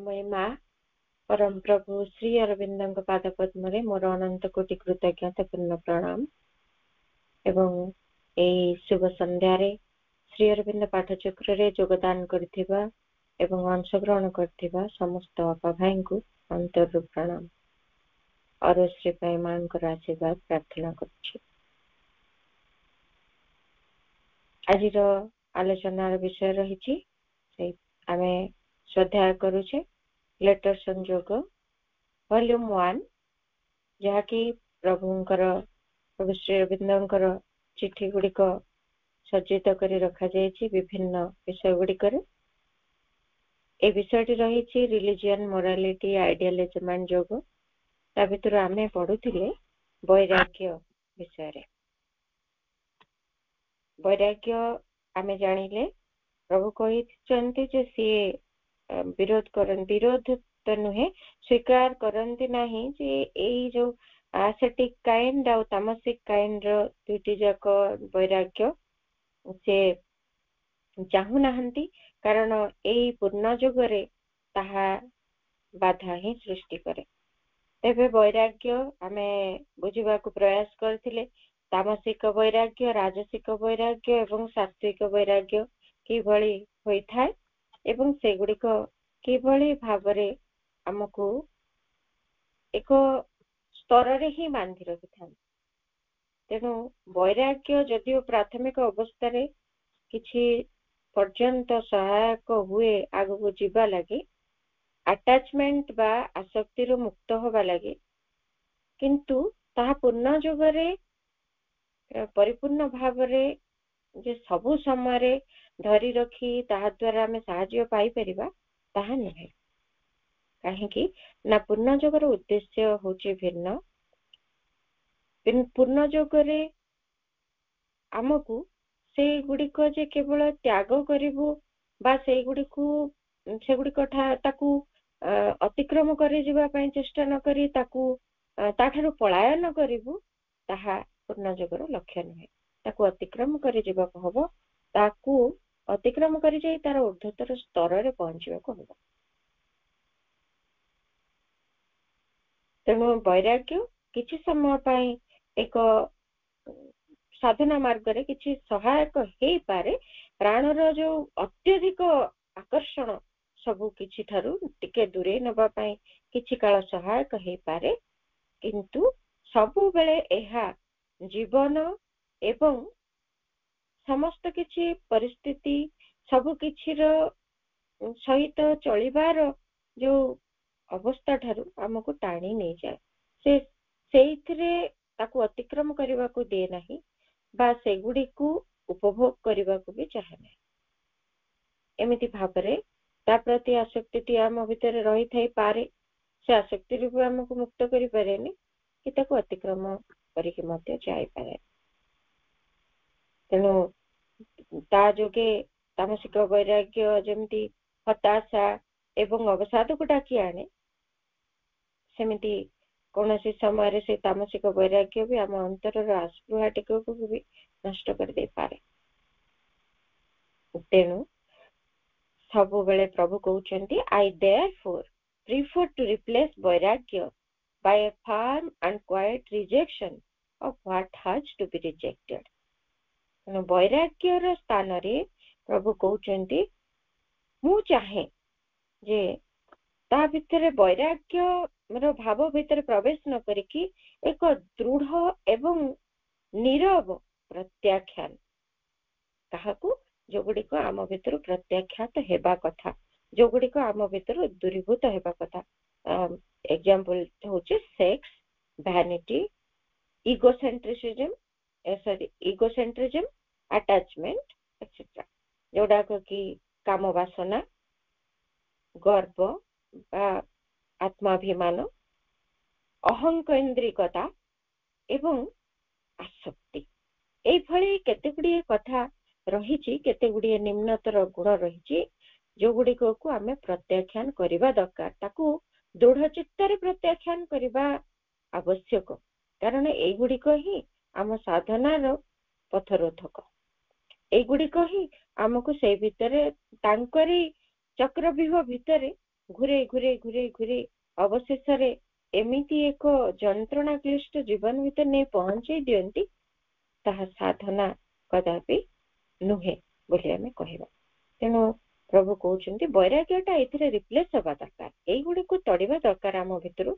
प्रेममयी माँ परम प्रभु श्री अरविंद पाद पद्म मोर अनंत कोटि कृतज्ञता पूर्ण प्रणाम एवं एई शुभ संध्यारे श्री अरविंद पाठचक्र रे योगदान करथिबा एवं अंशग्रहण करथिबा समस्त अपा भाई को अंतर प्रणाम और श्री भाई मां को आशीर्वाद प्रार्थना करछि। आज आलोचनार विषय रही आमे स्वाध्याय करूचे लेटर संयोग वॉल्यूम 1 जहाँकि प्रभु श्री अरविंदर चिठी गुड़िक सज्जित करी रखा जायछि विभिन्न विषय गुड़िकर। ए विषयटी रही रिलीजियन मोरालिटी आइडियलिज्म एंड योग ता भितर आमे पढुथिले वैराग्य विषय रे। वैराग्य आमे जानिले प्रभु कहिचंती जे सी विरोध तो नुहे स्वीकार करती नहीं जे यही जो एसेटिक काइंड और तामसिक काइंड दुईटी जाक वैराग्य से चाहू नाहंती कारण यही पूर्ण जुगरे ताहा बाधा ही सृष्टि करे। तेबे वैराग्य आमे बुझिबा को प्रयास करथिले तामसिक वैराग्य राजसिक वैराग्य एवं सात्विक वैराग्य किभଳି होइथाय एवं सेगुड़िक किभଳି भावरे आमको एक स्तर रे ही बांधि रखिथान। तेणु वैराग्य जदिओ प्राथमिक अवस्था रे किछि पर्यंत सहायक हुए आगु जीवा लगे अटैचमेंट बा आसक्ति रो मुक्त होबा लगे किंतु ताहा पूर्ण जुगरे परिपूर्ण भावरे जे सबु समय रे धरी रखी ताहा द्वारा हमें साहाय्य पाई परिबा ताहा नहे। काहेकि ना पूर्ण जुगर उद्देश्य होची भिन्न। पूर्ण जुगरे आमको से गुड़िक जे केवल त्याग करिवु बा से गुड़िक ताकू अतिक्रम करि जिबा पई चेष्टा न करी ताकू ताठारु पलायन करिवु ताहा पूर्ण जुगर लक्ष्य नहे। ताकू अतिक्रम करि जिबा को हबो ताकू अतिक्रम करि जाई तार ऊर्ध्वतर स्तर रे पहुंचबा को हबो। तेणु वैराग्य किछि समय पई एक साधना मार्ग रे किछि सहायक हेई पारे प्राणर जो अत्यधिक आकर्षण सबु किछि थारु टिके दूरे नबा पई किछि काल सहायक हेई पारे किंतु सबु बेले एहा जीवन एवं समस्त किछि परिस्थिति सबु किछि रो सहित चलिबार जो अवस्था ठारू हमको टाणी नहीं जाए से सेइथरे ताकू अतिक्रम करबा को दे नहीं बा सेगुडी को उपभोग करबा को भी चाहे नहीं। एमिति भाबरे ता प्रति आसक्ति आम भितर रही थाई पारे से आसक्ति रूप हमको मुक्त करि पारेनी कि ताकू अतिक्रम करिके मध्य जाई पारे। तेणु ता जोगे तामसिक वैराग्य जमती हताशा एवं अवसाद को डाकी आने सेमिति कौनसी समय से तामसिक वैराग्य भी आम अंतर आस्पृहा टिक को भी नष्ट कर दे पारे। तेणु सबु बेले प्रभु कहउचंती I therefore prefer to replace वैराग्य by a firm and quite rejection of what has to be rejected. वैराग्य रो स्थान रे प्रभु कहउचंती मु चाहे जे ता भितर वैराग्य रो भाव भितर प्रवेश न करिकी एक दृढ़ एवं नीरव प्रत्याख्यान ताहाकू जो गुड़िक आम भितर प्रत्याख्यात हेबा कथा जो गुड़िक आम भितर दूरीभूत हेबा कथा। एग्जांपल होचे सेक्स वैनिटी इगोसेंट्रिज्म अटैचमेंट एक्सेट्रा जोड़ा कि काम वासना गर्व आत्माभिमान अहंकेन्द्रिकता एवं आसक्ति एई भली केते गुड़िए कथा रही केते गुड़िए निम्नतर गुण रही जो गुड़िक को आमे प्रत्याख्यान करबा दरकार ताकू दृढ़ चित्तर प्रत्याख्यान करबा आवश्यक कारण एई गुड़िक ही आम साधनार पथरोधक। एई गुड़िक ही आमको से भितरे तांकरी चक्रव्यूह भितरे ଘୁରେଇ ଘୁରେଇ ଘୁରେଇ ଘୁରେଇ ଅବଶେଷରେ ଏମିତି ଏକ ଯନ୍ତ୍ରଣା କ୍ଲିଷ୍ଟ ଜୀବନ ଭିତରେ ନେଇ ପହଞ୍ଚେଇ ଦିଅନ୍ତି, ତାହା ସାଧନା କଦାପି ନୁହେଁ ବୋଲି ଆମେ କହିବା। ତେଣୁ ପ୍ରଭୁ କହୁଛନ୍ତି ବୈରାଗ୍ୟଟା ଏଥିରେ ରିପ୍ଲେସ୍ ହେବା ଦରକାର, ଏଇଗୁଡିକୁ ତଡିବା ଦରକାର ଆମ ଭିତରୁ।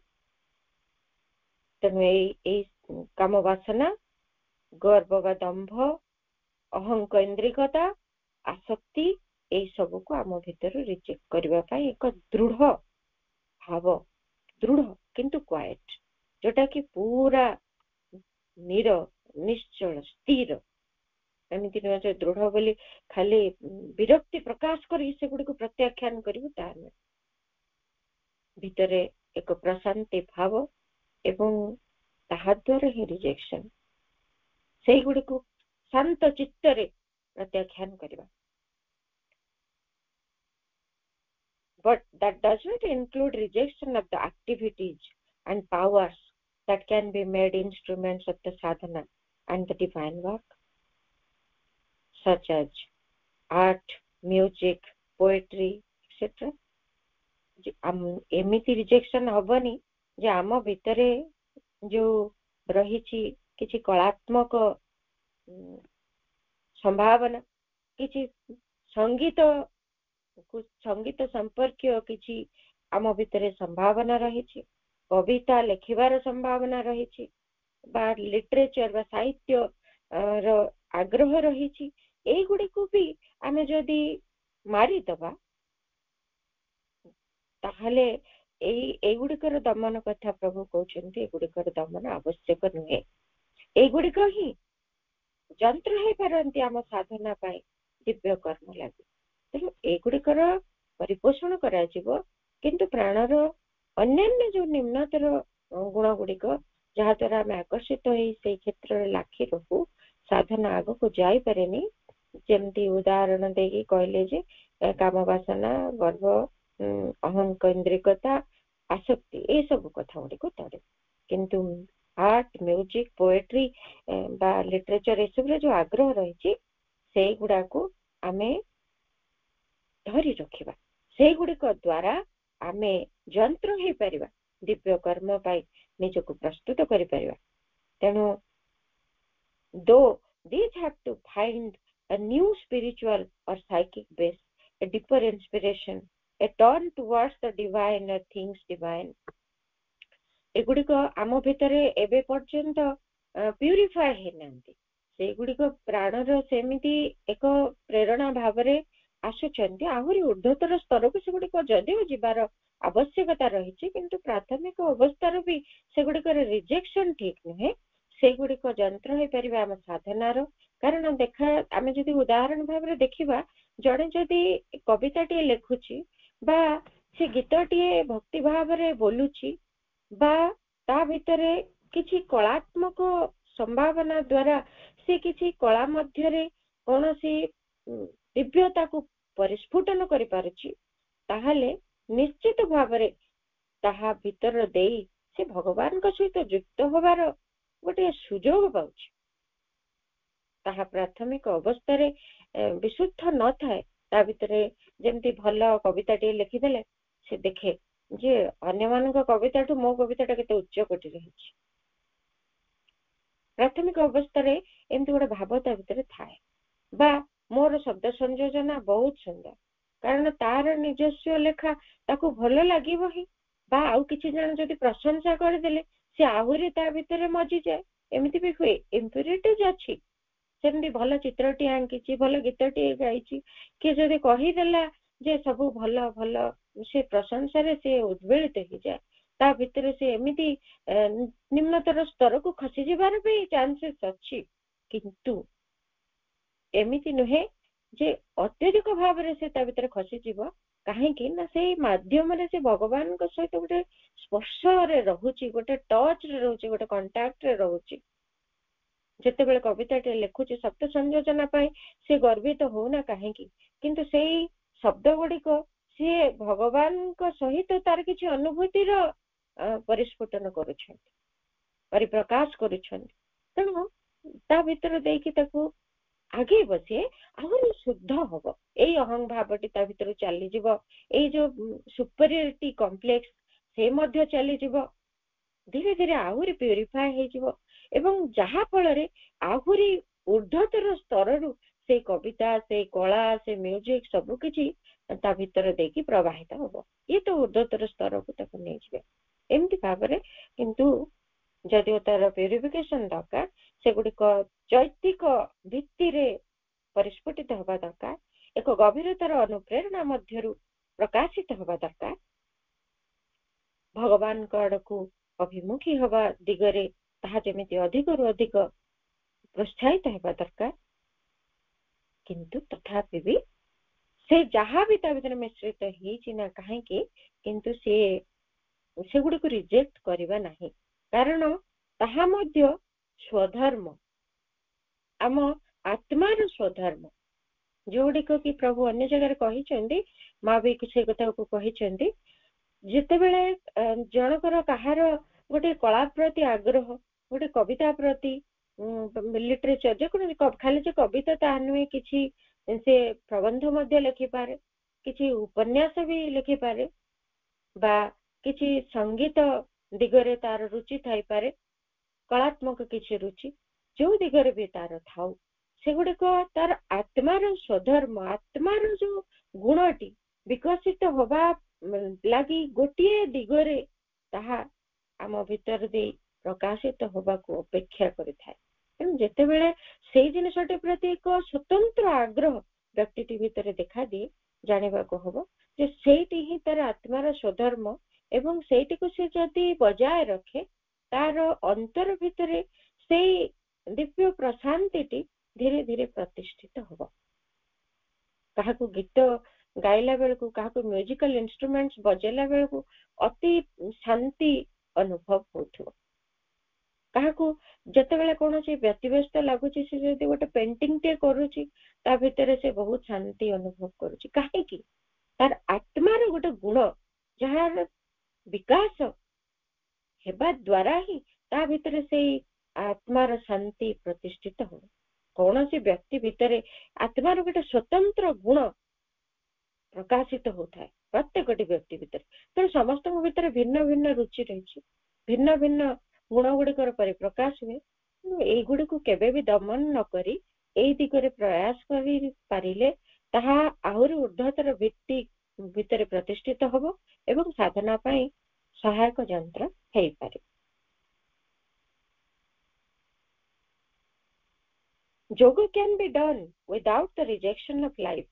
ତେଣୁ ଏଇ କାମ ବାସନା, ଗର୍ବ ବା ଦମ୍ଭ, ଅହଙ୍କୈନ୍ଦ୍ରିକତା, ଆସକ୍ତି, ଏଇ ସବୁକୁ ଆମ ଭିତରୁ ରିଜେକ୍ଟ କରିବା ପାଇଁ ଏକ ଦୃଢ ଭାବ, ଦୃଢ କିନ୍ତୁ କ୍ୱାଏଟ, ଯୋଉଟା କି ପୁରା ନିର, ନିଶ୍ଚଳ, ସ୍ଥିର। ଏମିତି ନୁହେଁ ଯେ ଦୃଢ ବୋଲି ଖାଲି ବିରକ୍ତି ପ୍ରକାଶ କରି ସେଗୁଡିକୁ ପ୍ରତ୍ୟାଖ୍ୟାନ କରିବୁ, ତାହା ନୁହେଁ। ଭିତରେ ଏକ ପ୍ରଶାନ୍ତି ଭାବ ଏବଂ ତାହା ଦ୍ୱାରା ହିଁ ରିଜେକ୍ସନ, ସେଇଗୁଡିକୁ ଶାନ୍ତ ଚିତ୍ତରେ ପ୍ରତ୍ୟାଖ୍ୟାନ କରିବା। But that does not include rejection of the activities and powers that can be made instruments of the sadhana and the divine work, such as art, music, poetry, etc. ଏମିତି ରିଜେକ୍ସନ ହବନି ଯେ ଆମ ଭିତରେ ଯୋଉ ରହିଛି କିଛି କଳାତ୍ମକ ସମ୍ଭାବନା, କିଛି ସଙ୍ଗୀତ ସମ୍ପର୍କୀୟ କିଛି ଆମ ଭିତରେ ସମ୍ଭାବନା ରହିଛି, କବିତା ଲେଖିବାର ସମ୍ଭାବନା ରହିଛି, ବା ଲିଟରେଚର ବା ସାହିତ୍ୟ ର ଆଗ୍ରହ ରହିଛି, ଏଇଗୁଡିକୁ ବି ଆମେ ଯଦି ମାରିଦବା, ତାହେଲେ ଏଇଗୁଡିକର ଦମନ କଥା ପ୍ରଭୁ କହୁଛନ୍ତି, ଏଗୁଡିକର ଦମନ ଆବଶ୍ୟକ ନୁହେଁ। ଏଇଗୁଡିକ ହିଁ ଯନ୍ତ୍ର ହେଇପାରନ୍ତି ଆମ ସାଧନା ପାଇଁ, ଦିବ୍ୟ କର୍ମ ଲାଗି। ତେଣୁ ଏଗୁଡିକର ପରିପୋଷଣ କରାଯିବ, କିନ୍ତୁ ପ୍ରାଣର ଅନ୍ୟାନ୍ୟ ଯୋଉ ନିମ୍ନତର ଗୁଣ ଗୁଡିକ ଯାହା ଦ୍ୱାରା ଆମେ ଆକର୍ଷିତ ହେଇ ସେଇ କ୍ଷେତ୍ରରେ ଲାଖି ରହୁ, ସାଧନା ଆଗକୁ ଯାଇପାରେନି। ଯେମିତି ଉଦାହରଣ ଦେଇକି କହିଲେ ଯେ କାମ ବାସନା, ଗର୍ବ, ଅହଙ୍କୈନ୍ଦ୍ରିକତା, ଆସକ୍ତି, ଏ ସବୁ କଥା ଗୁଡିକୁ ତଡେ। କିନ୍ତୁ ଆର୍ଟ, ମ୍ୟୁଜିକ, ପୋଏଟ୍ରି ବା ଲିଟରେଚର, ଏସବୁରେ ଯୋଉ ଆଗ୍ରହ ରହିଛି ସେଇଗୁଡାକୁ ଆମେ ଧରି ରଖିବା, ସେଇଗୁଡିକ ଦ୍ୱାରା ଆମେ ଯନ୍ତ୍ର ହେଇପାରିବା, ଦିବ୍ୟ କର୍ମ ପାଇଁ ନିଜକୁ ପ୍ରସ୍ତୁତ କରିପାରିବା। ତେଣୁ though these have to find a new spiritual or psychic base, a deeper inspiration, a turn towards the divine or things divine, ଏଗୁଡିକ ଆମ ଭିତରେ ଏବେ ପର୍ଯ୍ୟନ୍ତ ପ୍ୟୁରିଫାଏ ହେଇନାହାନ୍ତି। ସେଗୁଡିକ ପ୍ରାଣର ସେମିତି ଏକ ପ୍ରେରଣା ଭାବରେ ଆସୁଛନ୍ତି, ଆହୁରି ଉର୍ଦ୍ଧ୍ୱତର ସ୍ତରକୁ ସେଗୁଡିକ ଯଦିଓ ଯିବାର ଆବଶ୍ୟକତା ରହିଛି, କିନ୍ତୁ ପ୍ରାଥମିକ ଅବସ୍ଥାରୁ ବି ସେଗୁଡିକର ରିଜେକ୍ସନ ଠିକ ନୁହେଁ। ସେଗୁଡିକ ଯନ୍ତ୍ର ହେଇପାରିବା ଆମ ସାଧନାର। କାରଣ ଆମେ ଯଦି ଉଦାହରଣ ଭାବରେ ଦେଖିବା, ଜଣେ ଯଦି କବିତାଟିଏ ଲେଖୁଛି ବା ସେ ଗୀତଟିଏ ଭକ୍ତି ଭାବରେ ବୋଲୁଛି, ବା ତା ଭିତରେ କିଛି କଳାତ୍ମକ ସମ୍ଭାବନା ଦ୍ୱାରା ସେ କିଛି କଳା ମଧ୍ୟରେ କୌଣସି ଦିବ୍ୟତାକୁ ପରିସ୍ଫୁଟନ କରିପାରୁଛି, ତାହେଲେ ନିଶ୍ଚିତ ଭାବରେ ତାହା ଭିତର ଦେଇ ସେ ଭଗବାନଙ୍କ ସହିତ ଯୁକ୍ତ ହବାର ଗୋଟେ ସୁଯୋଗ ପାଉଛି। ତାହା ପ୍ରାଥମିକ ଅବସ୍ଥାରେ ବିଶୁଦ୍ଧ ନଥାଏ। ତା ଭିତରେ ଯେମିତି ଭଲ କବିତାଟିଏ ଲେଖିଦେଲେ ସେ ଦେଖେ ଯେ ଅନ୍ୟମାନଙ୍କ କବିତାଠୁ ମୋ କବିତାଟା କେତେ ଉଚ୍ଚ କୋଟିରେ ହେଇଛି। ପ୍ରାଥମିକ ଅବସ୍ଥାରେ ଏମିତି ଗୋଟେ ଭାବ ତା ଭିତରେ ଥାଏ, ବା ମୋର ଶବ୍ଦ ସଂଯୋଜନା ବହୁତ ସୁନ୍ଦର, କାରଣ ତାର ନିଜସ୍ୱ ଲେଖା ତାକୁ ଭଲ ଲାଗିବ ହିଁ, ବା ଆଉ କିଛି ଜଣ ଯଦି ପ୍ରଶଂସା କରିଦେଲେ ସେ ଆହୁରି ତା ଭିତରେ ମଜିଯାଏ। ଏମିତି ବି ହୁଏ, ଇମ୍ପ୍ୟୁରିଟିଜ୍ ଅଛି। ସେମିତି ଭଲ ଚିତ୍ରଟିଏ ଆଙ୍କିଛି, ଭଲ ଗୀତଟିଏ ଗାଇଛି, କିଏ ଯଦି କହିଦେଲା ଯେ ସବୁ ଭଲ ଭଲ, ସେ ପ୍ରଶଂସାରେ ସେ ଉଦ୍ବେଳିତ ହେଇଯାଏ। ତା ଭିତରେ ସେ ଏମିତି ନିମ୍ନତର ସ୍ତରକୁ ଖସିଯିବାର ବି ଚାନ୍ସେସ୍ ଅଛି। କିନ୍ତୁ ଏମିତି ନୁହେଁ ଯେ ଅତ୍ୟଧିକ ଭାବରେ ସେ ତା ଭିତରେ ଖସିଯିବ, କାହିଁକି ନା ସେଇ ମାଧ୍ୟମରେ ସେ ଭଗବାନଙ୍କ ସହିତ ଗୋଟେ ସ୍ପର୍ଶରେ ରହୁଛି, ଗୋଟେ ଟଚରେ ରହୁଛି, ଗୋଟେ କଣ୍ଟାକ୍ଟରେ ରହୁଛି। ଯେତେବେଳେ କବିତାଟେ ଲେଖୁଛି ଶବ୍ଦ ସଂଯୋଜନା ପାଇଁ ସେ ଗର୍ବିତ ହଉନା କାହିଁକି, କିନ୍ତୁ ସେଇ ଶବ୍ଦ ଗୁଡିକ ସିଏ ଭଗବାନଙ୍କ ସହିତ ତାର କିଛି ଅନୁଭୂତିର ପରିସ୍ଫୁଟନ କରୁଛନ୍ତି, ପରିପ୍ରକାଶ କରୁଛନ୍ତି। ତେଣୁ ତା ଭିତରେ ଦେଇକି ତାକୁ ଆଗେଇବ, ସିଏ ଆହୁରି ଶୁଦ୍ଧ ହବ। ଏଇ ଅହଂ ଭାବଟି ତା ଭିତରୁ ଚାଲିଯିବ, ଏଇ ଯୋଉ ସୁପରିୟରିଟି କମ୍ପ୍ଲେକ୍ସ ସେ ମଧ୍ୟ ଚାଲିଯିବ, ଧୀରେ ଧୀରେ ଆହୁରି ପ୍ୟୁରିଫାଏ ହେଇଯିବ ଏବଂ ଯାହା ଫଳରେ ଆହୁରି ଊର୍ଦ୍ଧ୍ୱତର ସ୍ତରରୁ ସେଇ କବିତା, ସେଇ କଳା, ସେ ମ୍ୟୁଜିକ ସବୁ କିଛି ତା ଭିତରେ ଦେଇକି ପ୍ରବାହିତ ହବ। ଇଏ ତ ଊର୍ଦ୍ଧ୍ୱତର ସ୍ତରକୁ ତାକୁ ନେଇଯିବେ। ଏମିତି ଭାବରେ କିନ୍ତୁ ଯଦିଓ ତାର ପ୍ୟୁରିଫିକେସନ ଦରକାର, ସେଗୁଡିକ ଚୈତିକ ଭିତ୍ତିରେ ପରିସ୍ଫୁଟିତ ହେବା ଦରକାର, ଏକ ଗଭୀରତାର ଅନୁପ୍ରେରଣା ମଧ୍ୟରୁ ପ୍ରକାଶିତ ହେବା ଦରକାର, ଭଗବାନଙ୍କ ଆଡକୁ ଅଭିମୁଖୀ ହେବା ଦିଗରେ ତାହା ଯେମିତି ଅଧିକରୁ ଅଧିକ ପ୍ରୋତ୍ସାହିତ ହେବା ଦରକାର। କିନ୍ତୁ ତଥାପି ବି ସେ ଯାହା ବି ତା ଭିତରେ ମିଶ୍ରିତ ହେଇଛି ନା କାହିଁକି, କିନ୍ତୁ ସେଗୁଡିକୁ ରିଜେକ୍ଟ କରିବା ନାହିଁ, କାରଣ ତାହା ମଧ୍ୟ ସ୍ୱଧର୍ମ, ଆମ ଆତ୍ମାର ସ୍ୱଧର୍ମ, ଯୋଉଗୁଡିକ କି ପ୍ରଭୁ ଅନ୍ୟ ଜାଗାରେ କହିଛନ୍ତି। ମା ବି ସେ କଥାକୁ କହିଛନ୍ତି, ଯେତେବେଳେ ଜଣଙ୍କର କାହାର ଗୋଟେ କଳା ପ୍ରତି ଆଗ୍ରହ, ଗୋଟେ କବିତା ପ୍ରତି, ଲିଟରେଚର, ଯେକୌଣସି ଖାଲି ଯେ କବିତା ତାହା ନୁହେଁ, କିଛି ସେ ପ୍ରବନ୍ଧ ମଧ୍ୟ ଲେଖିପାରେ, କିଛି ଉପନ୍ୟାସ ବି ଲେଖିପାରେ, ବା କିଛି ସଙ୍ଗୀତ ଦିଗରେ ତାର ରୁଚି ଥାଇପାରେ, କଳାତ୍ମକ କିଛି ରୁଚି, ଯୋଉ ଦିଗରେ ବି ତାର ଥାଉ, ସେଗୁଡିକ ତାର ଆତ୍ମାର ସ୍ୱଧର୍ମ, ଆତ୍ମାର ଯୋଉ ଗୁଣଟି ବିକଶିତ ହବା ଲାଗି ଗୋଟିଏ ଦିଗରେ ତାହା ଆମ ଭିତରେ ଦେଇ ପ୍ରକାଶିତ ହବାକୁ ଅପେକ୍ଷା କରିଥାଏ। ତେଣୁ ଯେତେବେଳେ ସେଇ ଜିନିଷଟି ପ୍ରତି ଏକ ସ୍ୱତନ୍ତ୍ର ଆଗ୍ରହ ବ୍ୟକ୍ତିଟି ଭିତରେ ଦେଖାଦିଏ, ଜାଣିବାକୁ ହବ ଯେ ସେଇଟି ହିଁ ତାର ଆତ୍ମାର ସ୍ୱଧର୍ମ ଏବଂ ସେଇଟିକୁ ସେ ଯଦି ବଜାୟ ରଖେ, ତାର ଅନ୍ତର ଭିତରେ ସେଇ ଦିବ୍ୟ ପ୍ରଶାନ୍ତିଟି ଧୀରେ ଧୀରେ ପ୍ରତିଷ୍ଠିତ ହବ। କାହାକୁ ଗୀତ ଗାଇଲା ବେଳକୁ, କାହାକୁ ମ୍ୟୁଜିକାଲ ଇନଷ୍ଟ୍ରୁମେଣ୍ଟସ ବଜେଇଲା ବେଳକୁ ଅତି ଶାନ୍ତି ଅନୁଭବ ହଉଥିବ, କାହାକୁ ଯେତେବେଳେ କୌଣସି ବ୍ୟତିବ୍ୟସ୍ତ ଲାଗୁଛି, ସେ ଯଦି ଗୋଟେ ପେଣ୍ଟିଂ ଟେ କରୁଛି, ତା ଭିତରେ ସେ ବହୁତ ଶାନ୍ତି ଅନୁଭବ କରୁଛି। କାହିଁକି? ତାର ଆତ୍ମାର ଗୋଟେ ଗୁଣ, ଯାହାର ବିକାଶ ହେବା ଦ୍ୱାରା ହିଁ ତା ଭିତରେ ସେଇ ଆତ୍ମାର ଶାନ୍ତି ପ୍ରତିଷ୍ଠିତ ହୁଏ। କୌଣସି ବ୍ୟକ୍ତି ଭିତରେ ଆତ୍ମାର ଗୋଟେ ସ୍ୱତନ୍ତ୍ର ଗୁଣ ପ୍ରକାଶିତ ହଉଥାଏ, ପ୍ରତ୍ୟେକଟି ବ୍ୟକ୍ତି ଭିତରେ। ତେଣୁ ସମସ୍ତଙ୍କ ଭିତରେ ଭିନ୍ନ ଭିନ୍ନ ରୁଚି ରହିଛି, ଭିନ୍ନ ଭିନ୍ନ ଗୁଣ ଗୁଡିକର ପରିପ୍ରକାଶ ହୁଏ। এইগুড়িକୁ କେବେ ବି ଦମନ ନ କରି ଏଇ ଦିଗରେ ପ୍ରୟାସ କରିପାରିଲେ ତାହା ଆହୁରି ଊର୍ଦ୍ଧ୍ୱତର ଭିତ୍ତି ଭିତରେ ପ୍ରତିଷ୍ଠିତ ହବ ଏବଂ ସାଧନା ପାଇଁ ସହାୟକ ଯନ୍ତ୍ର ହେଇପାରେ। Yoga can be done without the rejection of life,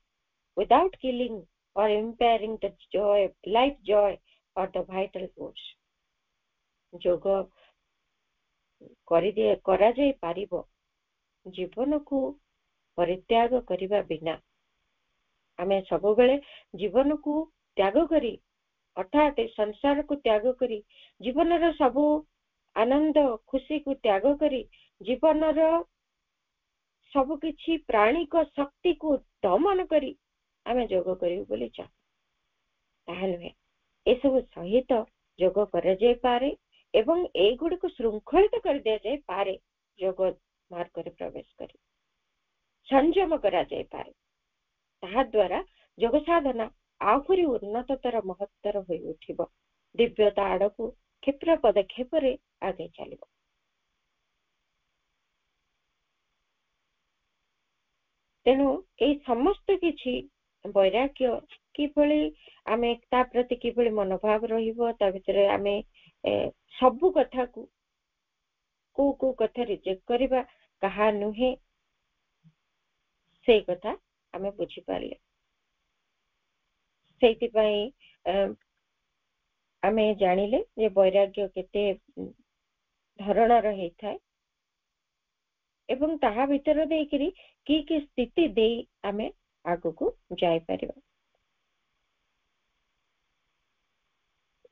without killing or impairing the joy, life joy or the vital force. ଯୋଗ କରାଯାଇ ପାରିବ ଜୀବନକୁ ପରିତ୍ୟାଗ କରିବା ବିନା। ଆମେ ସବୁବେଳେ ଜୀବନକୁ ତ୍ୟାଗ କରି, ଅର୍ଥାତ୍ ସଂସାରକୁ ତ୍ୟାଗ କରି, ଜୀବନର ସବୁ ଆନନ୍ଦ ଖୁସିକୁ ତ୍ୟାଗ କରି, ଜୀବନର ସବୁ କିଛି ପ୍ରାଣିକ ଶକ୍ତିକୁ ଦମନ କରି ଆମେ ଯୋଗ କରିବୁ ବୋଲି ଚାହୁଁ, ତାହା ନୁହେଁ। ଏସବୁ ସହିତ ଯୋଗ କରାଯାଇପାରେ ଏବଂ ଏଇଗୁଡିକୁ ଶୃଙ୍ଖଳିତ କରିଦିଆଯାଇପାରେ। ଯୋଗ ମାର୍ଗରେ ପ୍ରବେଶ କରି ସଂଯମ କରାଯାଇପାରେ, ତାହା ଦ୍ୱାରା ଯୋଗ ସାଧନା ଆହୁରି ଉନ୍ନତତର ମହତ୍ତର ହୋଇ ଉଠିବ, ଦିବ୍ୟତା ଆଡକୁ କ୍ଷିପ୍ର ପଦକ୍ଷେପରେ ଆଗେଇ ଚାଲିବ। ତେଣୁ ଏଇ ସମସ୍ତ କିଛି ବୈରାଗ୍ୟ କିଭଳି ଆମେ ତା ପ୍ରତି କିଭଳି ମନୋଭାବ ରହିବ, ତା ଭିତରେ ଆମେ ସବୁ କଥାକୁ କୋଉ କଥା ରିଜେକ୍ଟ କରିବା, କାହା ନୁହେଁ, ସେଇ କଥା ଆମେ ବୁଝିପାରିଲେ। ସେଇଥିପାଇଁ ଆମେ ଜାଣିଲେ ଯେ ବୈରାଗ୍ୟ କେତେ ଧରଣର ହେଇଥାଏ ଏବଂ ତାହା ଭିତରେ ଦେଇକିରି କି ସ୍ଥିତି ଦେଇ ଆମେ ଆଗକୁ ଯାଇପାରିବା।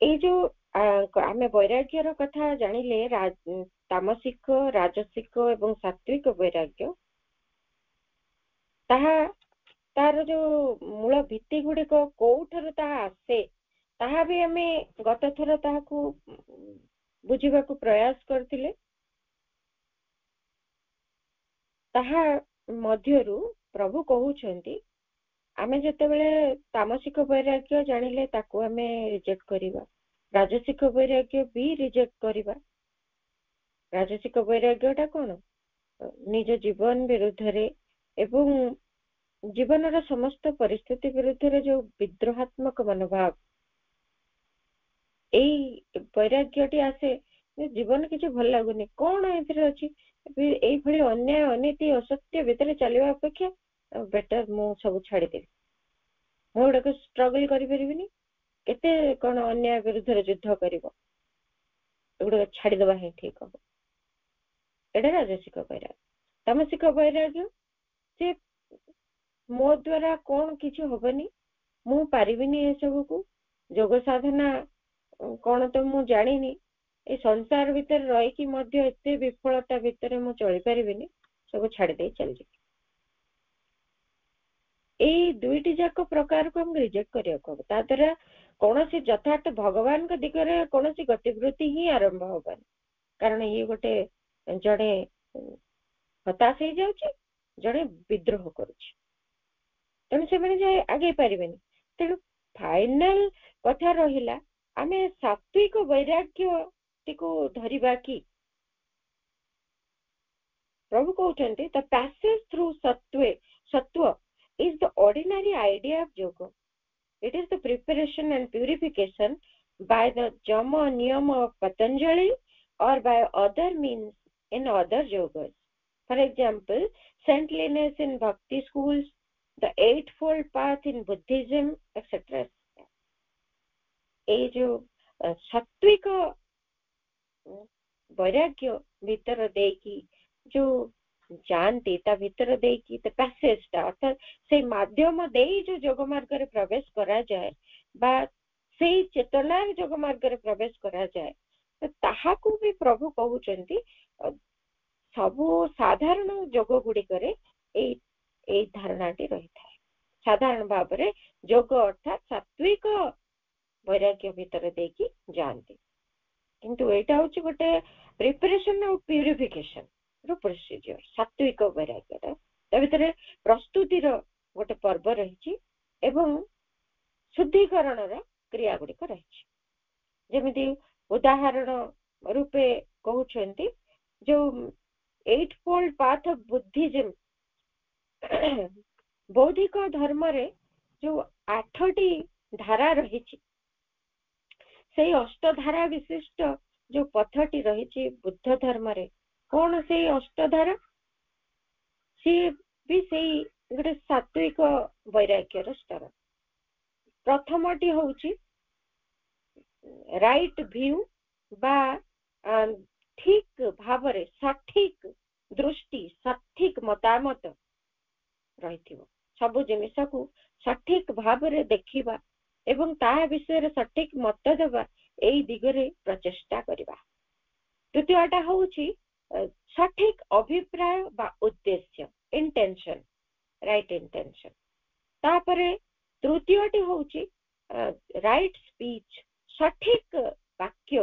ଏଇ ଯୋଉ ଆମେ ବୈରାଗ୍ୟର କଥା ଜାଣିଲେ, ତାମସିକ, ରାଜସିକ ଏବଂ ସାତ୍ବିକ ବୈରାଗ୍ୟ, ତାହା ତାର ଯୋଉ ମୂଳ ଭିତ୍ତି ଗୁଡିକ କୋଉଠାରୁ ତାହା ଆସେ, ତାହା ବି ଆମେ ଗତ ଥର ତାହାକୁ ବୁଝିବାକୁ ପ୍ରୟାସ କରିଥିଲେ। ତାହା ମଧ୍ୟରୁ ପ୍ରଭୁ କହୁଛନ୍ତି ଆମେ ଯେତେବେଳେ ତାମସିକ ବୈରାଗ୍ୟ ଜାଣିଲେ ତାକୁ ଆମେ ରିଜେକ୍ଟ କରିବା, ରାଜସିକ ବୈରାଗ୍ୟ ବି ରିଜେକ୍ଟ କରିବା। ରାଜସିକ ବୈରାଗ୍ୟଟା କ'ଣ? ନିଜ ଜୀବନ ବିରୁଦ୍ଧରେ ଏବଂ ଜୀବନର ସମସ୍ତ ପରିସ୍ଥିତି ବିରୁଦ୍ଧରେ ଯୋଉ ବିଦ୍ରୋହାତ୍ମକ ମନୋଭାବ, ଏଇ ବୈରାଗ୍ୟଟି ଆସେ ଜୀବନ କିଛି ଭଲ ଲାଗୁନି, କ'ଣ ଏଥିରେ ଅଛି, ଏଇଭଳି ଅନ୍ୟାୟ ଅନୀତି ଅସତ୍ୟ ଭିତରେ ଚାଲିବା ଅପେକ୍ଷା ବେଟର ମୁଁ ସବୁ ଛାଡ଼ିଦେବି, ମୁଁ ଏଗୁଡାକ ଷ୍ଟ୍ରଗଲ କରିପାରିବିନି, କେତେ କ'ଣ ଅନ୍ୟାୟ ବିରୁଦ୍ଧରେ ଯୁଦ୍ଧ କରିବ, ଏଗୁଡାକ ଛାଡ଼ିଦେବା ହିଁ ଠିକ ହବ। ଏଇଟା ରାଜସିକ ବୈରାଗ୍ୟ। ତାମସିକ ବୈରାଗ୍ୟ ଯେ ମୋ ଦ୍ୱାରା କ'ଣ କିଛି ହବନି, ମୁଁ ପାରିବିନି ଏସବୁକୁ, ଯୋଗ ସାଧନା କ'ଣ ତ ମୁଁ ଜାଣିନି, ଏ ସଂସାର ଭିତରେ ରହିକି ମଧ୍ୟ ଏତେ ବିଫଳତା ଭିତରେ ମୁଁ ଚଳିପାରିବିନି, ସବୁ ଛାଡ଼ିଦେଇ ଚାଲିଯିବି। ଏଇ ଦୁଇଟି ଯାକ ପ୍ରକାରକୁ ଆମକୁ ରିଜେକ୍ଟ କରିବାକୁ ହବ। ତା ଦ୍ୱାରା କୌଣସି ଯଥାର୍ଥ ଭଗବାନଙ୍କ ଦିଗରେ କୌଣସି ଗତିବୃତ୍ତି ହିଁ ଆରମ୍ଭ ହବନି, କାରଣ ଇଏ ଗୋଟେ ଜଣେ ହତାଶ ହେଇଯାଉଛି, ଜଣେ ବିଦ୍ରୋହ କରୁଛି, ତେଣୁ ସେମାନେ ଯାଇ ଆଗେଇ ପାରିବେନି। ତେଣୁ ଫାଇନାଲ କଥା ରହିଲା ଆମେ ସାତ୍ଵିକ ବୈରାଗ୍ୟଟିକୁ ଧରିବା କି? ପ୍ରଭୁ କହୁଛନ୍ତି the passage through sattva is the ordinary idea of yoga. It is the preparation and purification by the Jama Niyama of Patanjali or by other means in other yogas. For example, saintliness in bhakti schools, the eightfold path in Buddhism, etc. এই जो ସାତ୍ଵିକ ବୈରାଗ୍ୟ ଭିତର ଦେଇକି ଯୋଉ ଯାଆନ୍ତି, ତା ଭିତର ଦେଇକି ପ୍ୟାସେଜଟା ଅର୍ଥାତ୍ ସେଇ ମାଧ୍ୟମ ଦେଇ ଯୋଉ ଯୋଗ ମାର୍ଗରେ ପ୍ରବେଶ କରାଯାଏ ବା ସେଇ ଚେତନାର ଯୋଗ ମାର୍ଗରେ ପ୍ରବେଶ କରାଯାଏ, ତାହାକୁ ବି ପ୍ରଭୁ କହୁଛନ୍ତି ସବୁ ସାଧାରଣ ଯୋଗ ଗୁଡିକରେ ଏଇ ଧାରଣାଟି ରହିଥାଏ। ସାଧାରଣ ଭାବରେ ଯୋଗ ଅର୍ଥାତ୍ ସାତ୍ଵିକ ବୈରାଗ୍ୟ ଭିତରେ ଦେଇକି ଯାଆନ୍ତି, କିନ୍ତୁ ଏଇଟା ହଉଛି ଗୋଟେ ପ୍ରିପାରେସନ ଆଉ ପ୍ୟୁରିଫିକେସନ ର ପ୍ରୋସିଜିଅର। ସାତ୍ଵିକ ବୈରାଗ୍ୟଟା ତା ଭିତରେ ପ୍ରସ୍ତୁତିର ଗୋଟେ ପର୍ବ ରହିଛି ଏବଂ ଶୁଦ୍ଧିକରଣର କ୍ରିୟା ଗୁଡିକ ରହିଛି। ଯେମିତି ଉଦାହରଣ ରୂପେ କହୁଛନ୍ତି ଯୋଉ eight fold path of Buddhism, ବୌଦ୍ଧିକ ଧର୍ମରେ ଯୋଉ 8ଟି ଧାରା ରହିଛି, ସେଇ ଅଷ୍ଟଧାରା ବିଶିଷ୍ଟ ଯୋଉ ପଥଟି ରହିଛି ବୁଦ୍ଧ ଧର୍ମରେ, କ'ଣ ସେଇ ଅଷ୍ଟଧାରା? ସିଏ ବି ସେଇ ଗୋଟେ ସାତ୍ଵିକ ବୈରାଗ୍ୟର ସ୍ତର। ପ୍ରଥମଟି ହଉଛି ରାଇଟ୍ ଭ୍ୟୁ ବା ଠିକ ଭାବରେ ସଠିକ ଦୃଷ୍ଟି, ସଠିକ ମତାମତ ରହିଥିବ, ସବୁ ଜିନିଷକୁ ସଠିକ ଭାବରେ ଦେଖିବା ଏବଂ ତାହା ବିଷୟରେ ସଠିକ ମତ ଦେବା, ଏଇ ଦିଗରେ ପ୍ରଚେଷ୍ଟା କରିବା। ଦ୍ୱିତୀୟଟା ହଉଛି ସଠିକ ଅଭିପ୍ରାୟ ବା ଉଦ୍ଦେଶ୍ୟ, ଇଣ୍ଟେନସନ, ରାଇଟ୍ ଇଣ୍ଟେନସନ। ତାପରେ ତୃତୀୟଟି ହଉଛି ରାଇଟ୍ ସ୍ପିଚ, ସଠିକ ବାକ୍ୟ